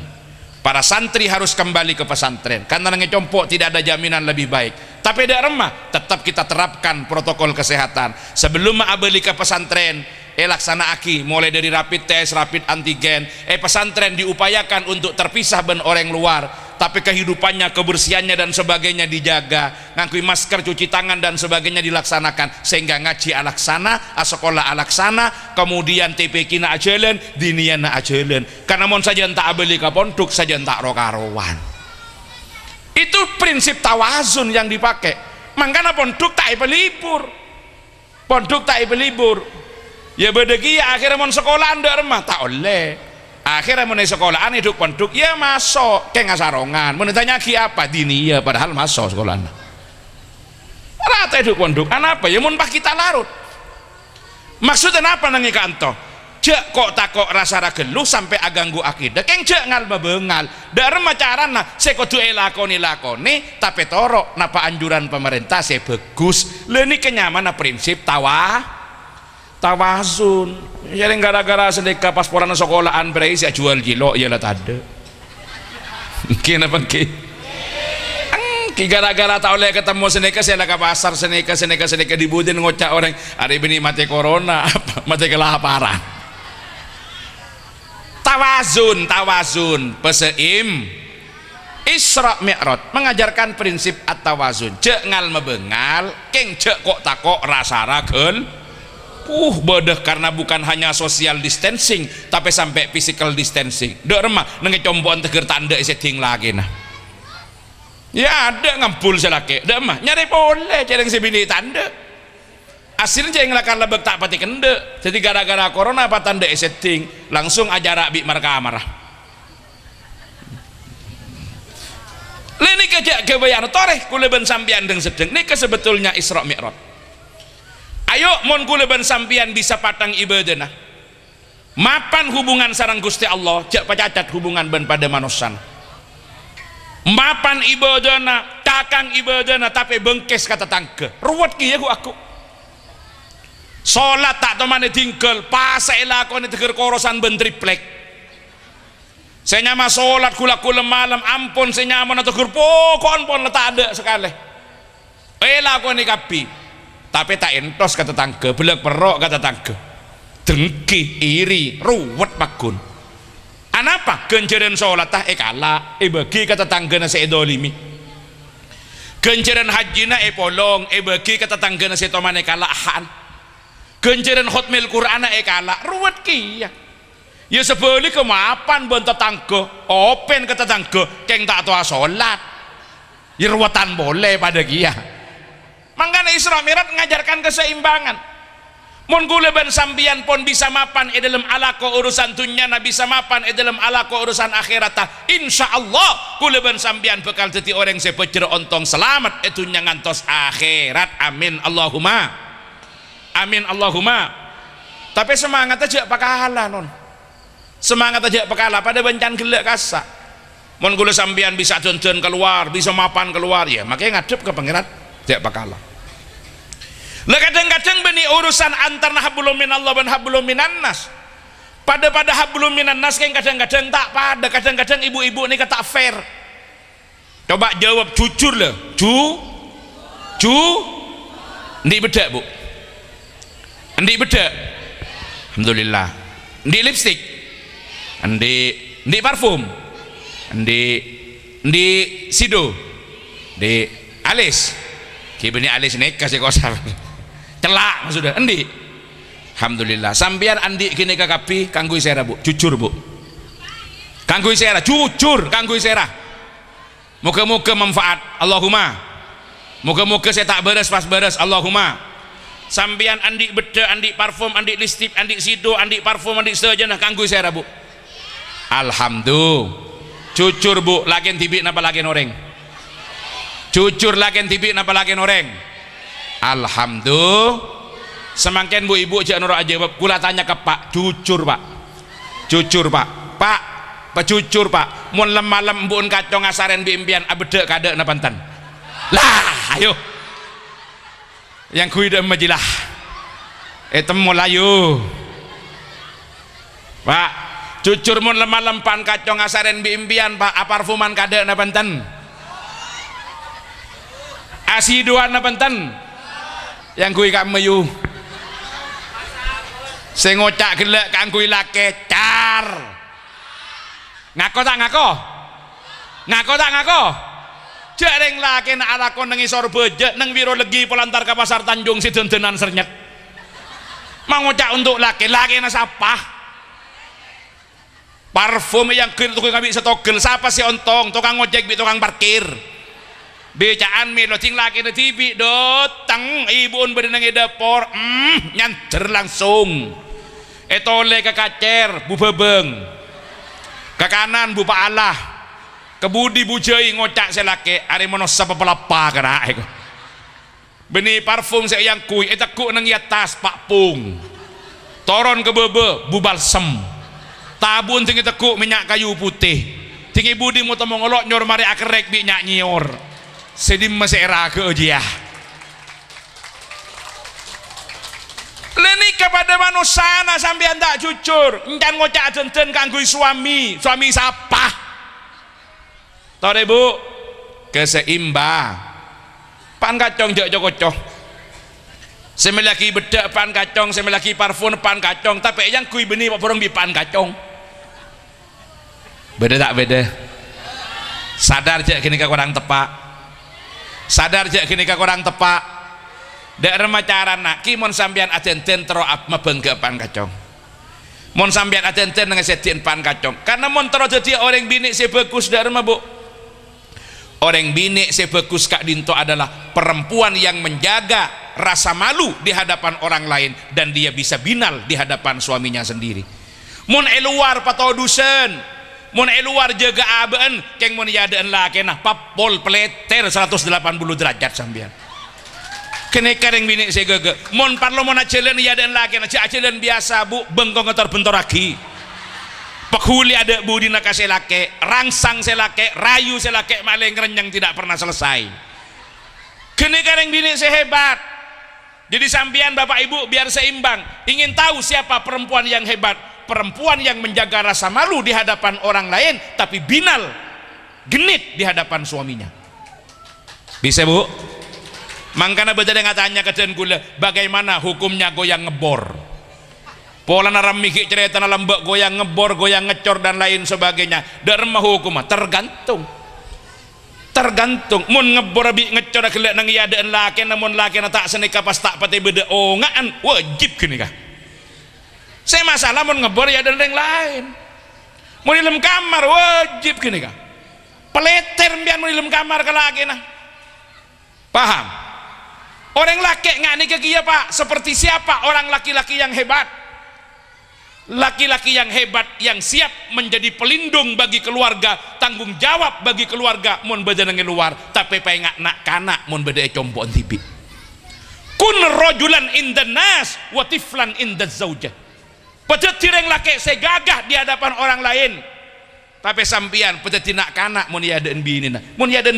A: para santri harus kembali ke pesantren karena ngecompo tidak ada jaminan lebih baik tapi derma tetap kita terapkan protokol kesehatan sebelum abeli ke pesantren laksana aki mulai dari rapid test rapid antigen pesantren diupayakan untuk terpisah ben orang luar tapi kehidupannya kebersihannya dan sebagainya dijaga ngangkui masker cuci tangan dan sebagainya dilaksanakan sehingga ngaji alaksana sekolah alaksana kemudian TPK na ajalan dinian na ajalan karena mon saja tak abeli ke pondok saja tak rokarowan itu prinsip tawazun yang dipakai makanya pondok tak libur pondok tak libur ya bedegi ya akhirnya mon sekolah anda remah tak oleh akhirnya mulai sekolahan hidup pondok ya masuk kayak ngasarongan mau ditanya ki apa dini ya padahal masuk sekolahan rata hidup pondok apa ya mun pak kita larut Maksudnya apa nangi kanto? Cek kok takok rasa rageluh sampai aganggu akidah keng cek ngal bebengal darma carana saya kudu lakoni tapi torok napa anjuran pemerintah saya bagus leni kenyaman prinsip tawazun jadi gara-gara sedeka pasporan sekolahan berai saya jual jilo ya lah tade kenapa gara-gara tak oleh ketemu seneka saya ke pasar seneka di budin ngocak orang hari ini mati corona mati kelaparan tawazun peseim Isra Mi'raj mengajarkan prinsip at-tawazun cek ngal mebengal keng cek kok takok rasa ragel bodoh karena bukan hanya social distancing tapi sampai physical distancing dek remah nengi combon teger tanda setting lagi nah ya ada ngampul selake dek mah nyari boleh cereng sebini tanda hasilnya yang lakan lebek tak pati kende jadi gara-gara corona apa tanda setting langsung ajarak bi marka marah lini kejak kebayang toreh kuleban sampian deng sedeng ini sebetulnya Isra Mi'raj ayo mon kuleban sampian bisa patang ibadana mapan hubungan sarang Gusti Allah jak pacacat hubungan ben pada manusan mapan ibadana kakang ibadana tapi bengkes kata tangke ruwet kieu aku sholat tak temane tinggal pas lakoni teger korosan ben triplek saya nyama sholat kula malam ampun saya nyama teger pokon pon tak ada sekali lakoni kapi tapi tak entos kata tangke belak perok kata tangke dengki iri ruwet pakun anapa kenceran sholat tah kalah bagi kata tangga nasi edolimi kenceran haji na polong bagi kata tangga nasi tomane kalahan kenceran khutmil Qur'ana kalah ruwet kia ya sebeli kemapan bentar tangga open kata tangga keng tak tua sholat ya ruwetan boleh pada kia makanya Isra Mi'raj mengajarkan keseimbangan mun kuleban sambian pun bisa mapan dalam alako urusan dunyana bisa mapan dalam alako urusan akhirat insyaallah kuleban sambian bakal jadi orang sepecer ontong selamat etunya ngantos akhirat amin Allahumma amin Allahumma tapi semangat aja pakahala non semangat aja pakahala pada bencan gelek kasa mon kula sambian bisa jonjon keluar bisa mapan keluar ya makanya ngadep ke pangeran jak pakahala lah kadang-kadang beni urusan antar hablum minallah dan hablum minannas pada hablum minannas yang kadang-kadang tak pada kadang-kadang ibu-ibu ini kata fair coba jawab jujur lah ndi bedak bu ndi bedak alhamdulillah ndi lipstick ndi parfum ndi sido ndi alis kibeni alis nek kasih kosar celak maksudnya endi alhamdulillah sampean andi kini kakapi kanggui sera bu jujur bu kanggui sera jujur kanggui sera muka-muka manfaat Allahumma muka-muka saya tak beres pas beres Allahumma sampean andi beda andi parfum andi lipstick andi sido andi parfum andi sejenah kanggui sera bu alhamdulillah jujur bu lakin tibi napa lakin oreng jujur lakin tibi napa lakin oreng alhamdulillah semakin bu ibu jangan orang aja kula tanya ke pak jujur pak jujur pak mun malam mbun kacong ngasaren biimpian abede kade na pantan lah ayo yang kui dah majilah temu layu pak jujur mun malam pan kacong ngasaren biimpian pak aparfuman kade na pantan asiduan na pantan yang kui kak meyu saya ngocak gelek kang kui lake car ngako tak ngako jareng lake na alakon nang isor bejek nang wiro legi polantar ke pasar Tanjung sidendenan sernyet mangocak untuk lake na siapa parfum yang kiri tukang ngambil setogel siapa si ontong tukang ngojek bi tukang parkir becaan milo cing laki na tibi dotang ibuun berinang dapur nyanter langsung etole ke kacer bu bebeng ke kanan bu paalah ke budi bu jai ngocak selake ari monos sapa pelapa kena beni parfum saya yang kui etaku nang atas pak pung toron ke bebe bubal sem tabun tinggi tekuk minyak kayu putih tinggi budi mu temu ngolok nyor mari akrek minyak nyior sedim masih era ke ujiah leni kepada manusia sampean tak jujur encan ngocak jenten kanggo suami siapa tau deh bu keseimbang pan kacong jok jokocoh semelaki bedak pan kacong semelaki parfum pan kacong tapi yang kui benih pak borong bi pan kacong beda tak beda sadar je kini kurang tepak sadar je kini kurang tepak dak remah cara nak kimon sambian atenten tero ap mabengke pan kacong mon sambian atenten dengan setin pan kacong karena mon tero jadi orang bini sebagus dak remah bu orang bini sebagus kak dinto adalah perempuan yang menjaga rasa malu di hadapan orang lain dan dia bisa binal di hadapan suaminya sendiri mun eluar patau dusen mun eluar jaga aben keng mun yadaan laki nah papol peleter 180 derajat sambian kene kareng bini segege mun parlo mun acelen yadaan laki nah acelen biasa bu bengkong ngetor bentor lagi pekhuli ada budi nak selake rangsang selake rayu selake maleng renyang tidak pernah selesai kene kareng bini sehebat. Jadi sampean bapak ibu biar seimbang ingin tahu siapa perempuan yang hebat perempuan yang menjaga rasa malu di hadapan orang lain tapi binal genit di hadapan suaminya bisa bu mangkana beda dengan tanya ke den gula bagaimana hukumnya goyang ngebor pola naram mikir cerita lambak goyang ngebor goyang ngecor dan lain sebagainya derma hukumnya tergantung mun ngebor abi ngecor kelek nang iadaan laki namun laki tak senika pas tak pati beda ongaan wajib gini kah saya masalah mun ngebor iadaan yang lain mun dalam kamar wajib gini kah peleter mbian mun dalam kamar ke laki nah paham orang laki nggak nikah kia pak seperti siapa orang laki-laki yang hebat laki-laki yang hebat yang siap menjadi pelindung bagi keluarga tanggung jawab bagi keluarga mun beda nang luar tapi pengak nak kanak mun beda combon tibi kun rajulan indan nas wa tiflan inda zaujah pada tireng laki segagah di hadapan orang lain tapi sampian pada tinak kanak mun yaden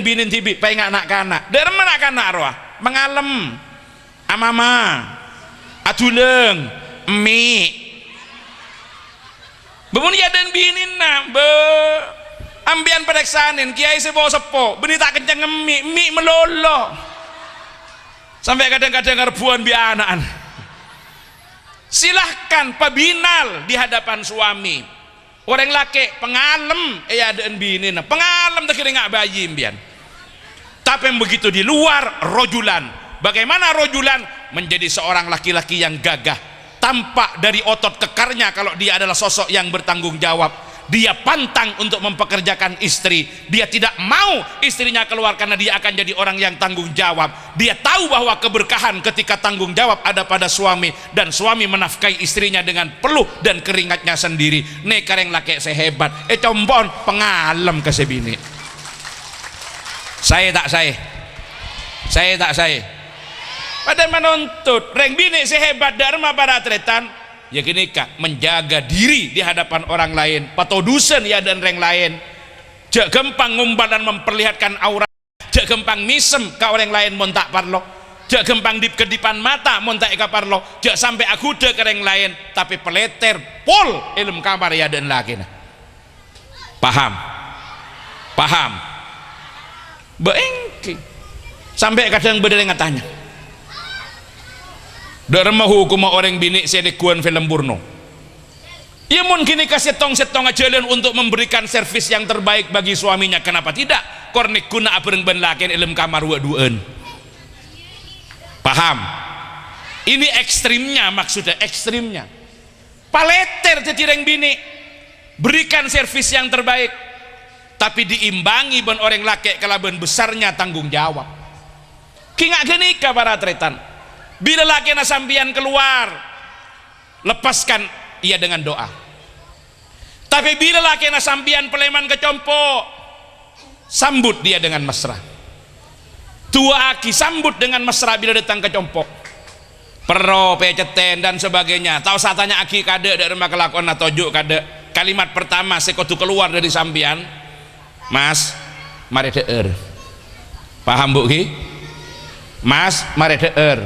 A: binin tibi pengak nak kanak dari mana kanak roh mengalem amama atuleng emi bemun ya dan binin na be ambian pedeksanin kiai sebo sepo beni tak kenceng mie melolo sampai kadang-kadang ngerbuan bi anaan silahkan pabinal di hadapan suami orang laki pengalem ya dan binin pengalem tak kira ngak bayi imbian tapi yang begitu di luar rojulan bagaimana rojulan menjadi seorang laki-laki yang gagah tampak dari otot kekarnya kalau dia adalah sosok yang bertanggung jawab dia pantang untuk mempekerjakan istri dia tidak mau istrinya keluar karena dia akan jadi orang yang tanggung jawab dia tahu bahwa keberkahan ketika tanggung jawab ada pada suami dan suami menafkahi istrinya dengan peluh dan keringatnya sendiri nih kareng laki sehebat combon pengalem ke sebini saya tak pada menuntut reng bini sehebat dharma para tretan ya gini kak menjaga diri di hadapan orang lain patau dusen ya dan reng lain jak gempang ngumbar dan memperlihatkan aurat jak gempang misem ke orang lain montak parlo jak gempang dip kedipan mata montak eka parlo jak sampai akuda ke reng lain tapi peleter pol ilmu kamar ya dan lagi nah paham beengki sampai kadang beda dengan tanya dharma hukum orang bini sedekuan film burno ya mungkin kasih setong ajalan untuk memberikan servis yang terbaik bagi suaminya kenapa tidak kornik kuna abreng ben lakin ilm kamar waduan paham ini ekstrimnya maksudnya ekstrimnya paleter cetireng bini berikan servis yang terbaik tapi diimbangi ben orang laki kalaban besarnya tanggung jawab kingak genika para tretan bila laki nasambian keluar lepaskan ia dengan doa tapi bila laki nasambian peleman kecompo sambut dia dengan mesra tua aki sambut dengan mesra bila datang kecompo Pero peceten dan sebagainya. Tahu saya tanya aki kade dari rumah kelakuan atau juk kade. Kalimat pertama saya kudu keluar dari sambian, Mas, mari deur. Paham bu ki? Mas, mari deur.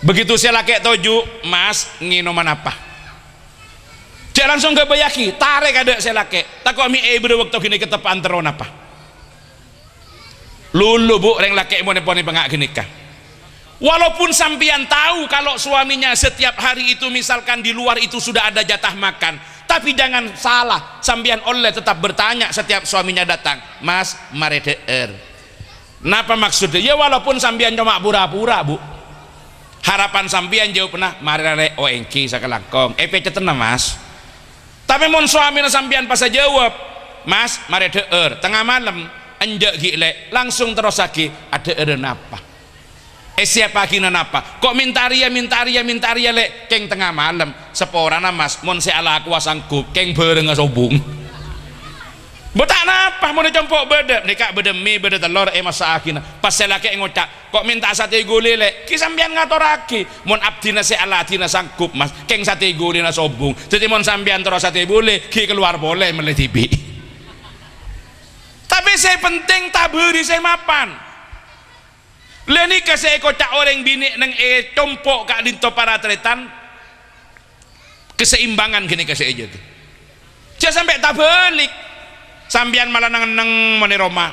A: Begitu saya laki toju, Mas, nginoman apa? Dia langsung ke bayaki, tarik kade saya laki. Takut mi berdua waktu gini ketepan teron apa? Lulu bu, reng laki mau neponi pengak gini kah? Walaupun sampean tahu kalau suaminya setiap hari itu misalkan di luar itu sudah ada jatah makan, tapi jangan salah, sampean oleh tetap bertanya setiap suaminya datang, Mas, mari deur. Napa maksudnya? Ya walaupun sampean cuma pura-pura bu, harapan sampean jauh pernah mari rek ONG sakalangkong, pecetena Mas. Tapi mon suaminya sampean pas jawab, Mas, mari deur, tengah malam, enjek gile, langsung terus lagi, ada eren apa? Siapa kina napa? Kok minta ria le keng tengah malam seporana Mas mon se ala aku sanggup keng bareng sobung. Botak napa mau dicompok beda nika beda mie beda telur masa akina pas se laki ngocak kok minta sate gule le ki sampean ngaturake mon abdina se ala dina sanggup Mas keng sate gule na sobung jadi mon sampean terus sate gule ki keluar boleh meletibi. Tapi saya penting taburi saya mapan. Leni kasih kocak orang bini neng compok kak dinto para tretan keseimbangan gini kasih aja tuh. Jangan sampai tak balik. Sambian malah nang mani Roma.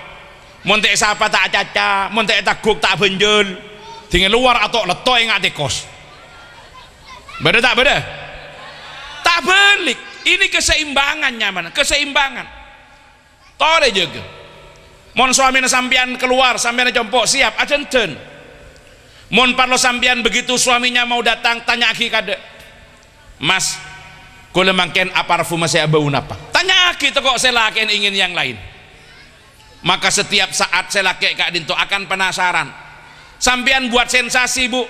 A: Montek sapa tak caca, montek tak guk tak benjol. Tinggal luar atau leto yang ada kos. Beda tak beda? Tak balik. Ini keseimbangannya mana? Keseimbangan. Tore juga. Mon suaminya sampean keluar, sampean compok siap, acenten. Mon parlo sampean begitu suaminya mau datang, tanya aki kade, Mas, kule mangken apa parfum saya bau napa? Tanya aki, kok saya laki ingin yang lain. Maka setiap saat saya laki kak dinto akan penasaran. Sampean buat sensasi bu,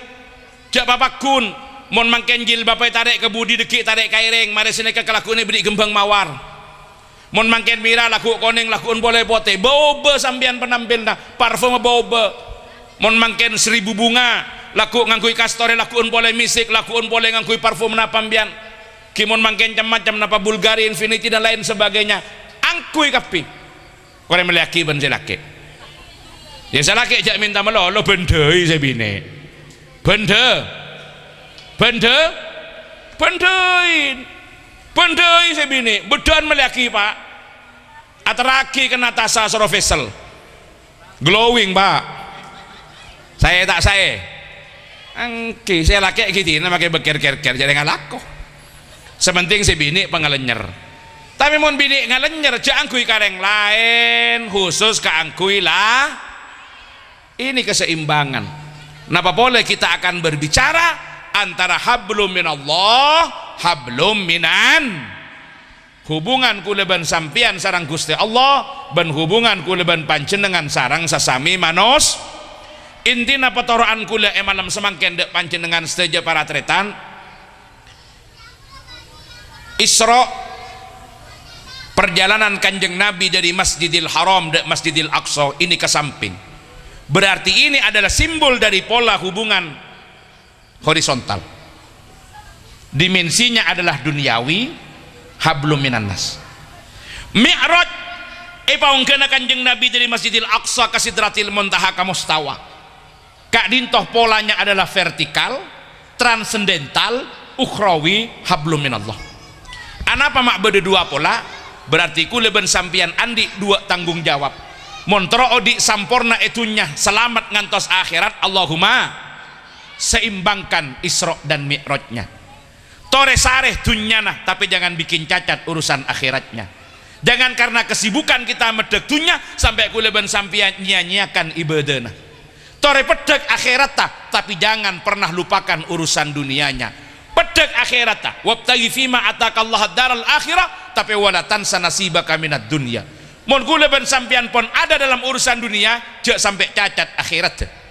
A: jak bapak kun, mon mangken jil bapak tarik ke budi dekik tarik kaireng, mari sini ke kelakuan ini beri gembang mawar. Mon mangken mira laku koneng lakuun boleh pote bobe sambian penampilna parfum bobe mon mangken 1000 bunga laku ngangkui kastore lakuun boleh misik lakuun boleh ngangkui parfum na pambian kimon mangken macam napa Bulgari Infinity dan lain sebagainya angkui kapi kore meliaki ben selaki ya selaki jak minta melolo bendei sebine bendei saya bini bedan meliaki pak ateraki kena tasa soro vessel glowing pak saya tak saya angki saya laki gitu nama kayak beker-ker jadi ngalako sementing saya bini pengalenyer tapi mon bini ngalenyer jangkui kareng lain khusus keangkui lah ini keseimbangan napa boleh kita akan berbicara antara hablum minallah hablum minan hubungan kuleban sampian sarang Gusti Allah ben hubungan kuleban panjenengan sarang sasami manos intina petoroan kule malam semangken dek panjenengan setuju para tretan Isra perjalanan kanjeng Nabi dari Masjidil Haram dek Masjidil Aqsa ini ke samping berarti ini adalah simbol dari pola hubungan horizontal dimensinya adalah duniawi hablum minan nas mi'raj paungkeun kanjeng Nabi dari Masjidil Aqsa ke Sidratil Muntaha ka Mustawa kak dintoh polanya adalah vertikal transendental ukhrawi hablum minallah anapa mak beda dua pola berarti kuleben sampian andi dua tanggung jawab montro odi sampurna etunya selamat ngantos akhirat Allahumma seimbangkan Isra dan Mi'rajnya tore sareh dunyana tapi jangan bikin cacat urusan akhiratnya jangan karena kesibukan kita medek dunya sampai kuleban sampian nyanyiakan ibadahna tore pedek akhirat tapi jangan pernah lupakan urusan dunianya pedek akhirat wabtaghi fima atakallah daral akhirah tapi wala tansa nasibaka minad dunya mon kuleban sampian pon ada dalam urusan dunia jangan sampai cacat akhirat.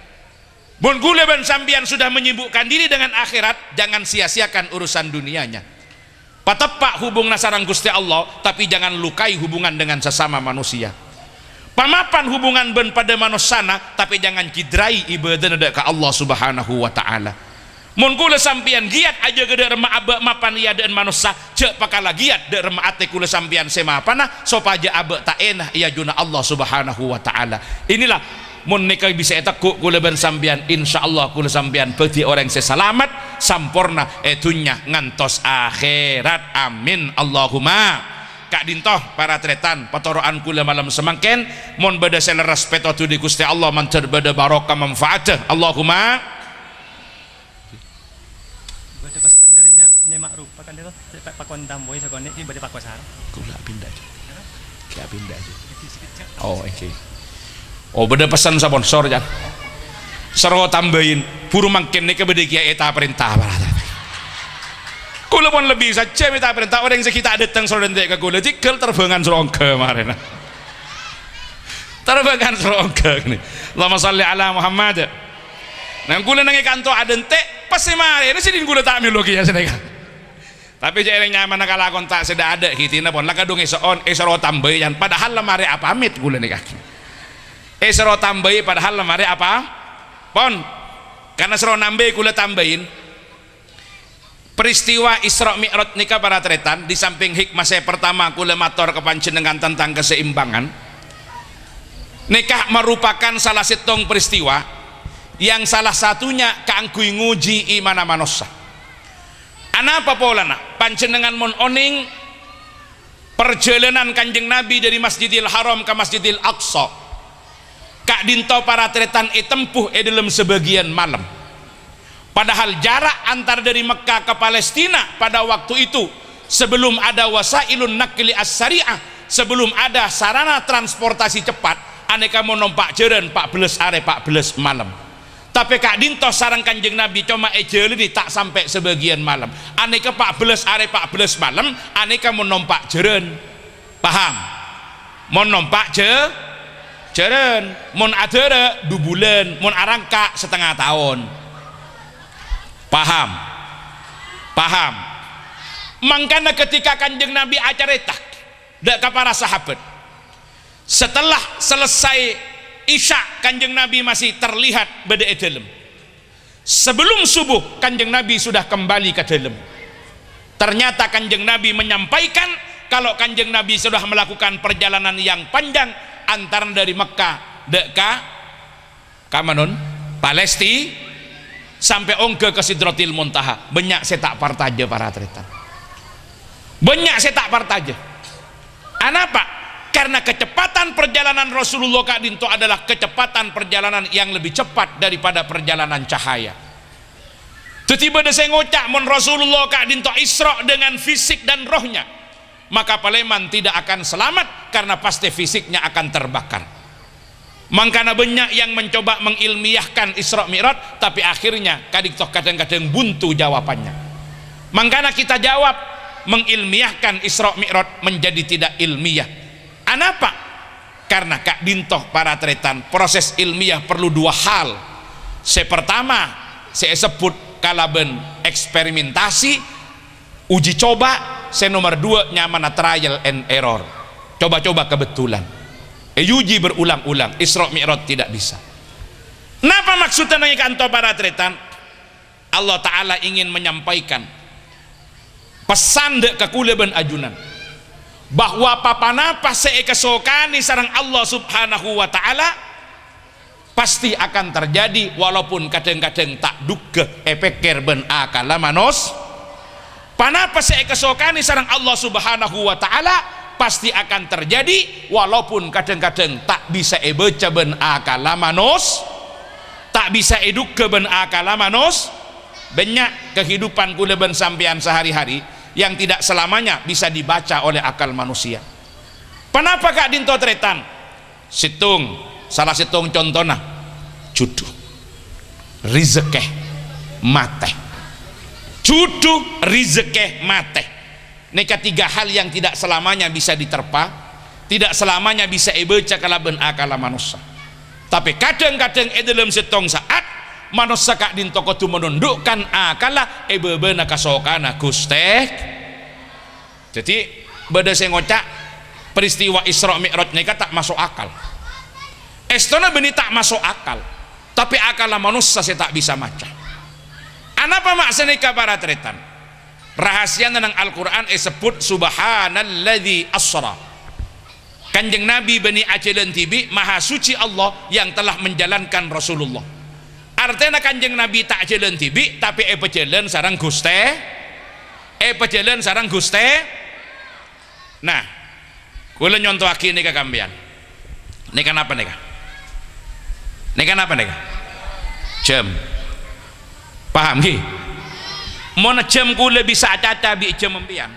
A: Mun kuleban sambian sudah menyibukkan diri dengan akhirat, jangan sia-siakan urusan dunianya. Patepak hubung nasarang Gusti Allah, tapi jangan lukai hubungan dengan sesama manusia. Pamapan hubungan ben pada manusana, tapi jangan kidrai ibadah ke Allah Subhanahu wa taala. mun kula sampian giat aja gede rema abe mapan iya deun manusia cek pakala giat de rema ate kula sampian semapana sopaja abe tak enah iya juna Allah subhanahu wa ta'ala. Inilah mun nika bisa eta kula ben sampian insyaallah kula sampian beuti orang sesalamat sampurna etunya ngantos akhirat, amin Allahumma. Kak dintoh para tretan patoroan kula malam semangken mun beda seleras petotu di Gusti Allah mancer beda barokah manfaatah Allahumma.
B: Beda pesan dari Nyai Ma'ruf pakan dia pak kondam boy sakone iki beda pak pasar
A: kula pindah aja kaya pindah aja oh oke oh beda pesan sponsor ya sarwa tambahin buru mangken niki beda kiai eta perintah kula pun lebih saja minta perintah orang sekitar datang sore ndek ke kula cikel terbangan serongga marena terbangan serongga ini Allahumma sholli ala Muhammad. Nah kula nangi kanto adentek pasti mari ini sidin kula tak milu ya sedeka tapi jarang nyaman kalakon tak seda ada hitina pon lakadung esoon esoro tambahi padahal lemari apa amit kula nih kaki esoro tambahi padahal lemari apa pon karena sero nambahi kula tambahin peristiwa Isra Mi'raj nika para tretan di samping hikmah saya pertama kula matur kepanjenengan tentang keseimbangan nikah merupakan salah setong peristiwa yang salah satunya kaangkui nguji imana manusia. Anapa polana panjenengan mon oning perjalanan Kanjeng Nabi dari Masjidil Haram ke Masjidil Aqsa kak dinto para tretan tempuh dalam sebagian malam. Padahal jarak antar dari Mekah ke Palestina pada waktu itu sebelum ada wasailun nakli as-syariah, sebelum ada sarana transportasi cepat, aneka mau nompak jeren 14 are 14 malam. Tapi kak dinto sarang Kanjeng Nabi cuma ejeli tak sampai sebagian malam. Aneka 14 are 14 malam, aneka mau nompak jeren. Paham? Mau nompak jeren, mau adere 2 bulan, mau arangka setengah tahun. Paham? Paham? Makanya ketika Kanjeng Nabi acara tak dak ka para sahabat setelah selesai Isya Kanjeng Nabi masih terlihat beda dalam. Sebelum subuh Kanjeng Nabi sudah kembali ke dalam. Ternyata Kanjeng Nabi menyampaikan kalau Kanjeng Nabi sudah melakukan perjalanan yang panjang antara dari Mekah ke Manon Palesti sampai ongke ke Sidratil Muntaha. Banyak saya tak partaja para tretan. Banyak saya tak partaja. Anapa? Karena kecepatan perjalanan Rasulullah kak dinto adalah kecepatan perjalanan yang lebih cepat daripada perjalanan cahaya. Tiba-tiba saya ngocak mon Rasulullah kak dinto Isra dengan fisik dan rohnya, maka Paleman tidak akan selamat karena pasti fisiknya akan terbakar. Makanya banyak yang mencoba mengilmiahkan Isra Mi'raj tapi akhirnya kadang-kadang buntu jawabannya. Makanya kita jawab mengilmiahkan Isra Mi'raj menjadi tidak ilmiah. Anapa? Karena kak dintoh para tretan proses ilmiah perlu 2 hal. Pertama saya sebut kalaben eksperimentasi uji coba. Nomor 2 nyamana trial and error, coba-coba kebetulan. Uji berulang-ulang. Isra Mi'raj tidak bisa. Napa maksudnya nanya kanto para tretan? Allah Ta'ala ingin menyampaikan pesan dek kekulaban ajunan bahwa papanapa seekesokani sarang Allah subhanahu wa ta'ala pasti akan terjadi walaupun kadang-kadang tak duga epekir ben akala manos. Panapa seekesokani sarang Allah subhanahu wa ta'ala pasti akan terjadi walaupun kadang-kadang tak bisa ebeca ben akala manos, tak bisa eduke ben akala manos. Banyak kehidupan kula ben sampean sehari-hari yang tidak selamanya bisa dibaca oleh akal manusia. Kenapa kak dinto tretan? Situng, salah situng contohnya judu, rizekeh, mate. Judu, rizekeh, mate. Ini 3 hal yang tidak selamanya bisa diterpa, tidak selamanya bisa ibaca kalaben akal manusia. Tapi kadang-kadang dalam setong saat manusia kak dinto kudu menundukkan akala ebebena kasokana gustek. Jadi beda saya ngocak peristiwa Isra Mi'raj ini tak masuk akal. Estona benih tak masuk akal, tapi akal manusia saya tak bisa maca. Anapa maksudnya para tretan? Rahasia nang Al-Quran sebut subhanalladzi asra. Kanjeng Nabi bani ajalan tibi maha suci Allah yang telah menjalankan Rasulullah. Artinya kanjeng Nabi tak jalan tibi tapi pejalan sarang Guste, pejalan sarang Guste. Nah, kula nyontohake nika kampian. Nika napa nika? Nika napa nika? Jam. Paham ki? Mon jam kula bisa caca bi jam empian.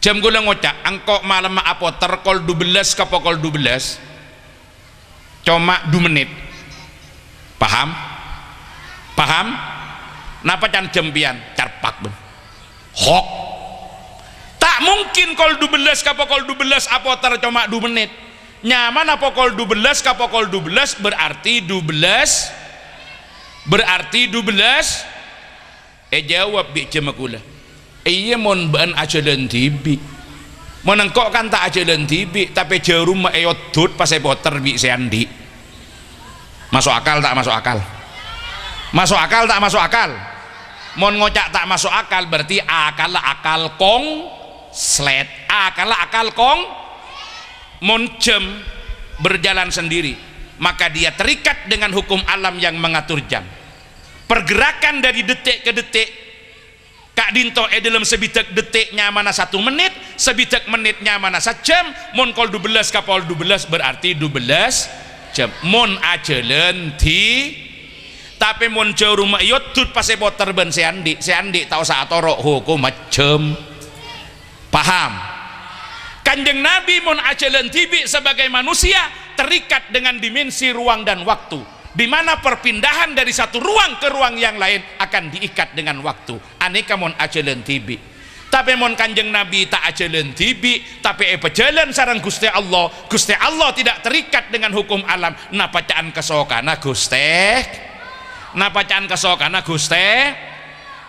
A: Jam kula ngocak angkok malam apa terkol 12 ka pokol 12. Cuma 2 menit. Paham? Paham? Napa can jempian? Carpak ben. Hok. Tak mungkin kol 12 ka pokol 12 apa cuma 2 menit. Nyaman apa pokol 12 ka pokol 12 berarti 12. Berarti 12. Jawab bi jam kula. Iya mon ban ajalan tibi. Mon engkok kan tak ajalan tibi tapi jarum eyodut pas poter bi seandi. Masuk akal tak masuk akal? Masuk akal tak masuk akal? Mon ngocak tak masuk akal berarti akal kong slet. Akal kong mon jam berjalan sendiri maka dia terikat dengan hukum alam yang mengatur jam. Pergerakan dari detik ke detik Kak Dinto dalam sebitak detiknya mana 1 menit, sebitak menitnya mana sejam. Mon kol 12 kapol 12 berarti 12 jam. Mon ajalan ti tapi mon jauh rumah yotut pasti poter ben seandi tahu saat torok hukum macam. Paham? Kanjeng Nabi mon ajalan tibi sebagai manusia terikat dengan dimensi ruang dan waktu, di mana perpindahan dari satu ruang ke ruang yang lain akan diikat dengan waktu. Aneka mon ajalan tibi. Tapi mon kanjeng Nabi tak ajalan tibi, tapi pejalan sarang Gusti Allah. Gusti Allah tidak terikat dengan hukum alam. Napa caan kesokana Gusti? Napa caan kesokana Gusti?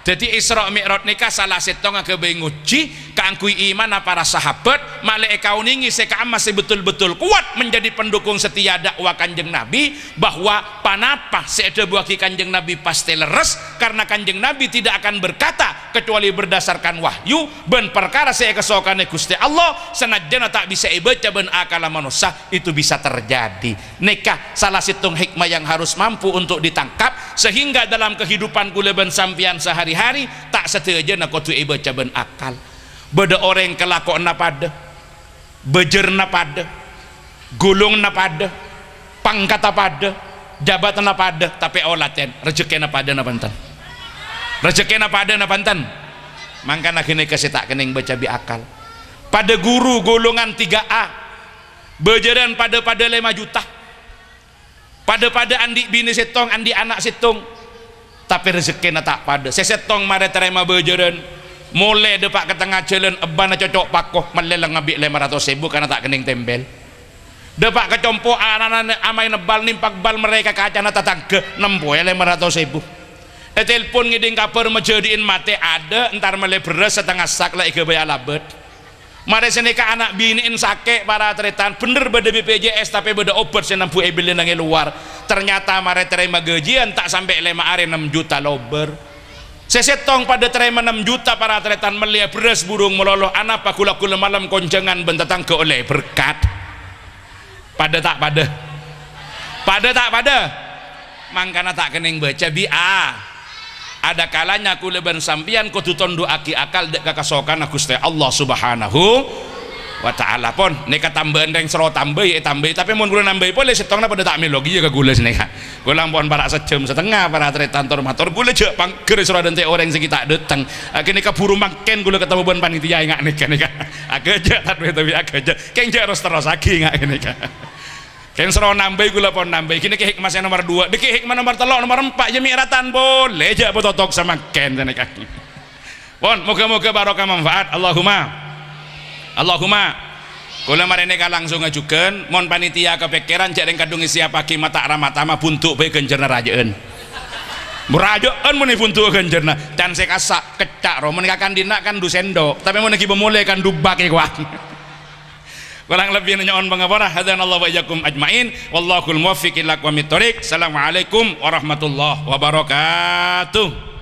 A: Jadi Isra Mi'raj nikah salah setong kebenguji kangkui iman para sahabat malek kau ningi seka masih betul-betul kuat menjadi pendukung setia dakwah kanjeng Nabi bahwa panapa seada buaki kanjeng Nabi pasti leres karena kanjeng Nabi tidak akan berkata kecuali berdasarkan wahyu ben perkara saya kesokane Gusti Allah senajan tak bisa ibaca ben akala manusia itu bisa terjadi. Nikah salah setong hikmah yang harus mampu untuk ditangkap sehingga dalam kehidupan kula ben sampian sehari-hari tak setuju nak kudu ibaca ben akal. Beda orang kelakon na pada, bejer na pada, gulung na pada, pangkat na pada, jabatan na pada, tapi olaten rezeki na pada na pantan. Rezeki na pada na pantan. Mangka nak kini kasih tak kening baca bi akal. Pada guru golongan 3A, bejeran pada 5 juta. Pada andi bini setong, andi anak setong. Tapi rezeki na tak pada. Sesetong mare terima bejeran. Mulai depak ke tengah jalan ebana cocok pakoh melelang ngabik 500.000 karena tak kening tembel. Depak ke compo anak-anak amai nebal nimpak bal mereka kacana tatang ke 500.000. Telepon ngiding kabar menjadiin mate ada entar mele beres setengah sak lah ike bayar labet. Mari senika anak biniin sake para tretan bener beda BPJS tapi beda obat senampu ebilin nangi luar. Ternyata mari terima gajian tak sampai 5 hari 6 juta lober. Sesetong pada terima 6 juta para tretan melia beras burung meloloh anak pakula-kula malam konjangan bentatang ke oleh berkat. Pada tak pada mangkana tak kening baca ada kalanya kula ben sampian kudu tondo aki akal dek kakasokan Gusti Allah Subhanahu wa taala pon neka tambahan reng sero tambahi tapi mun kula nambahi pole setongna pada tak melogi ya ka kula neka kula ampun para sejam setengah para tretan matur kula jek pangger sero dente orang sing tak deteng kene kaburu mangken kula ketemu ban panitia ngak neka agak tapi agak keng jak terus lagi ngak neka keng sero nambahi kula pon nambahi kene ke hikmah nomor 2 deki hikmah nomor 3 nomor 4 jemi'ratan boleh jak bototok sama ken neka pon moga-moga barokah manfaat Allahumma kula mareneka langsung ngajukeun mon panitia kepikiran cek reng kadung isi pagi mata ramatama buntuk bae genjerna rajeun merajeun mun buntuk genjerna dan sekasa kecak ro mun kakandina kan du sendok tapi mun iki bemule kan dubak e kuat kurang lebih nyaon pangapura hadanallahu wa iyyakum ajmain wallahul muwaffiq ila aqwamit thoriq. Assalamualaikum warahmatullahi wabarakatuh.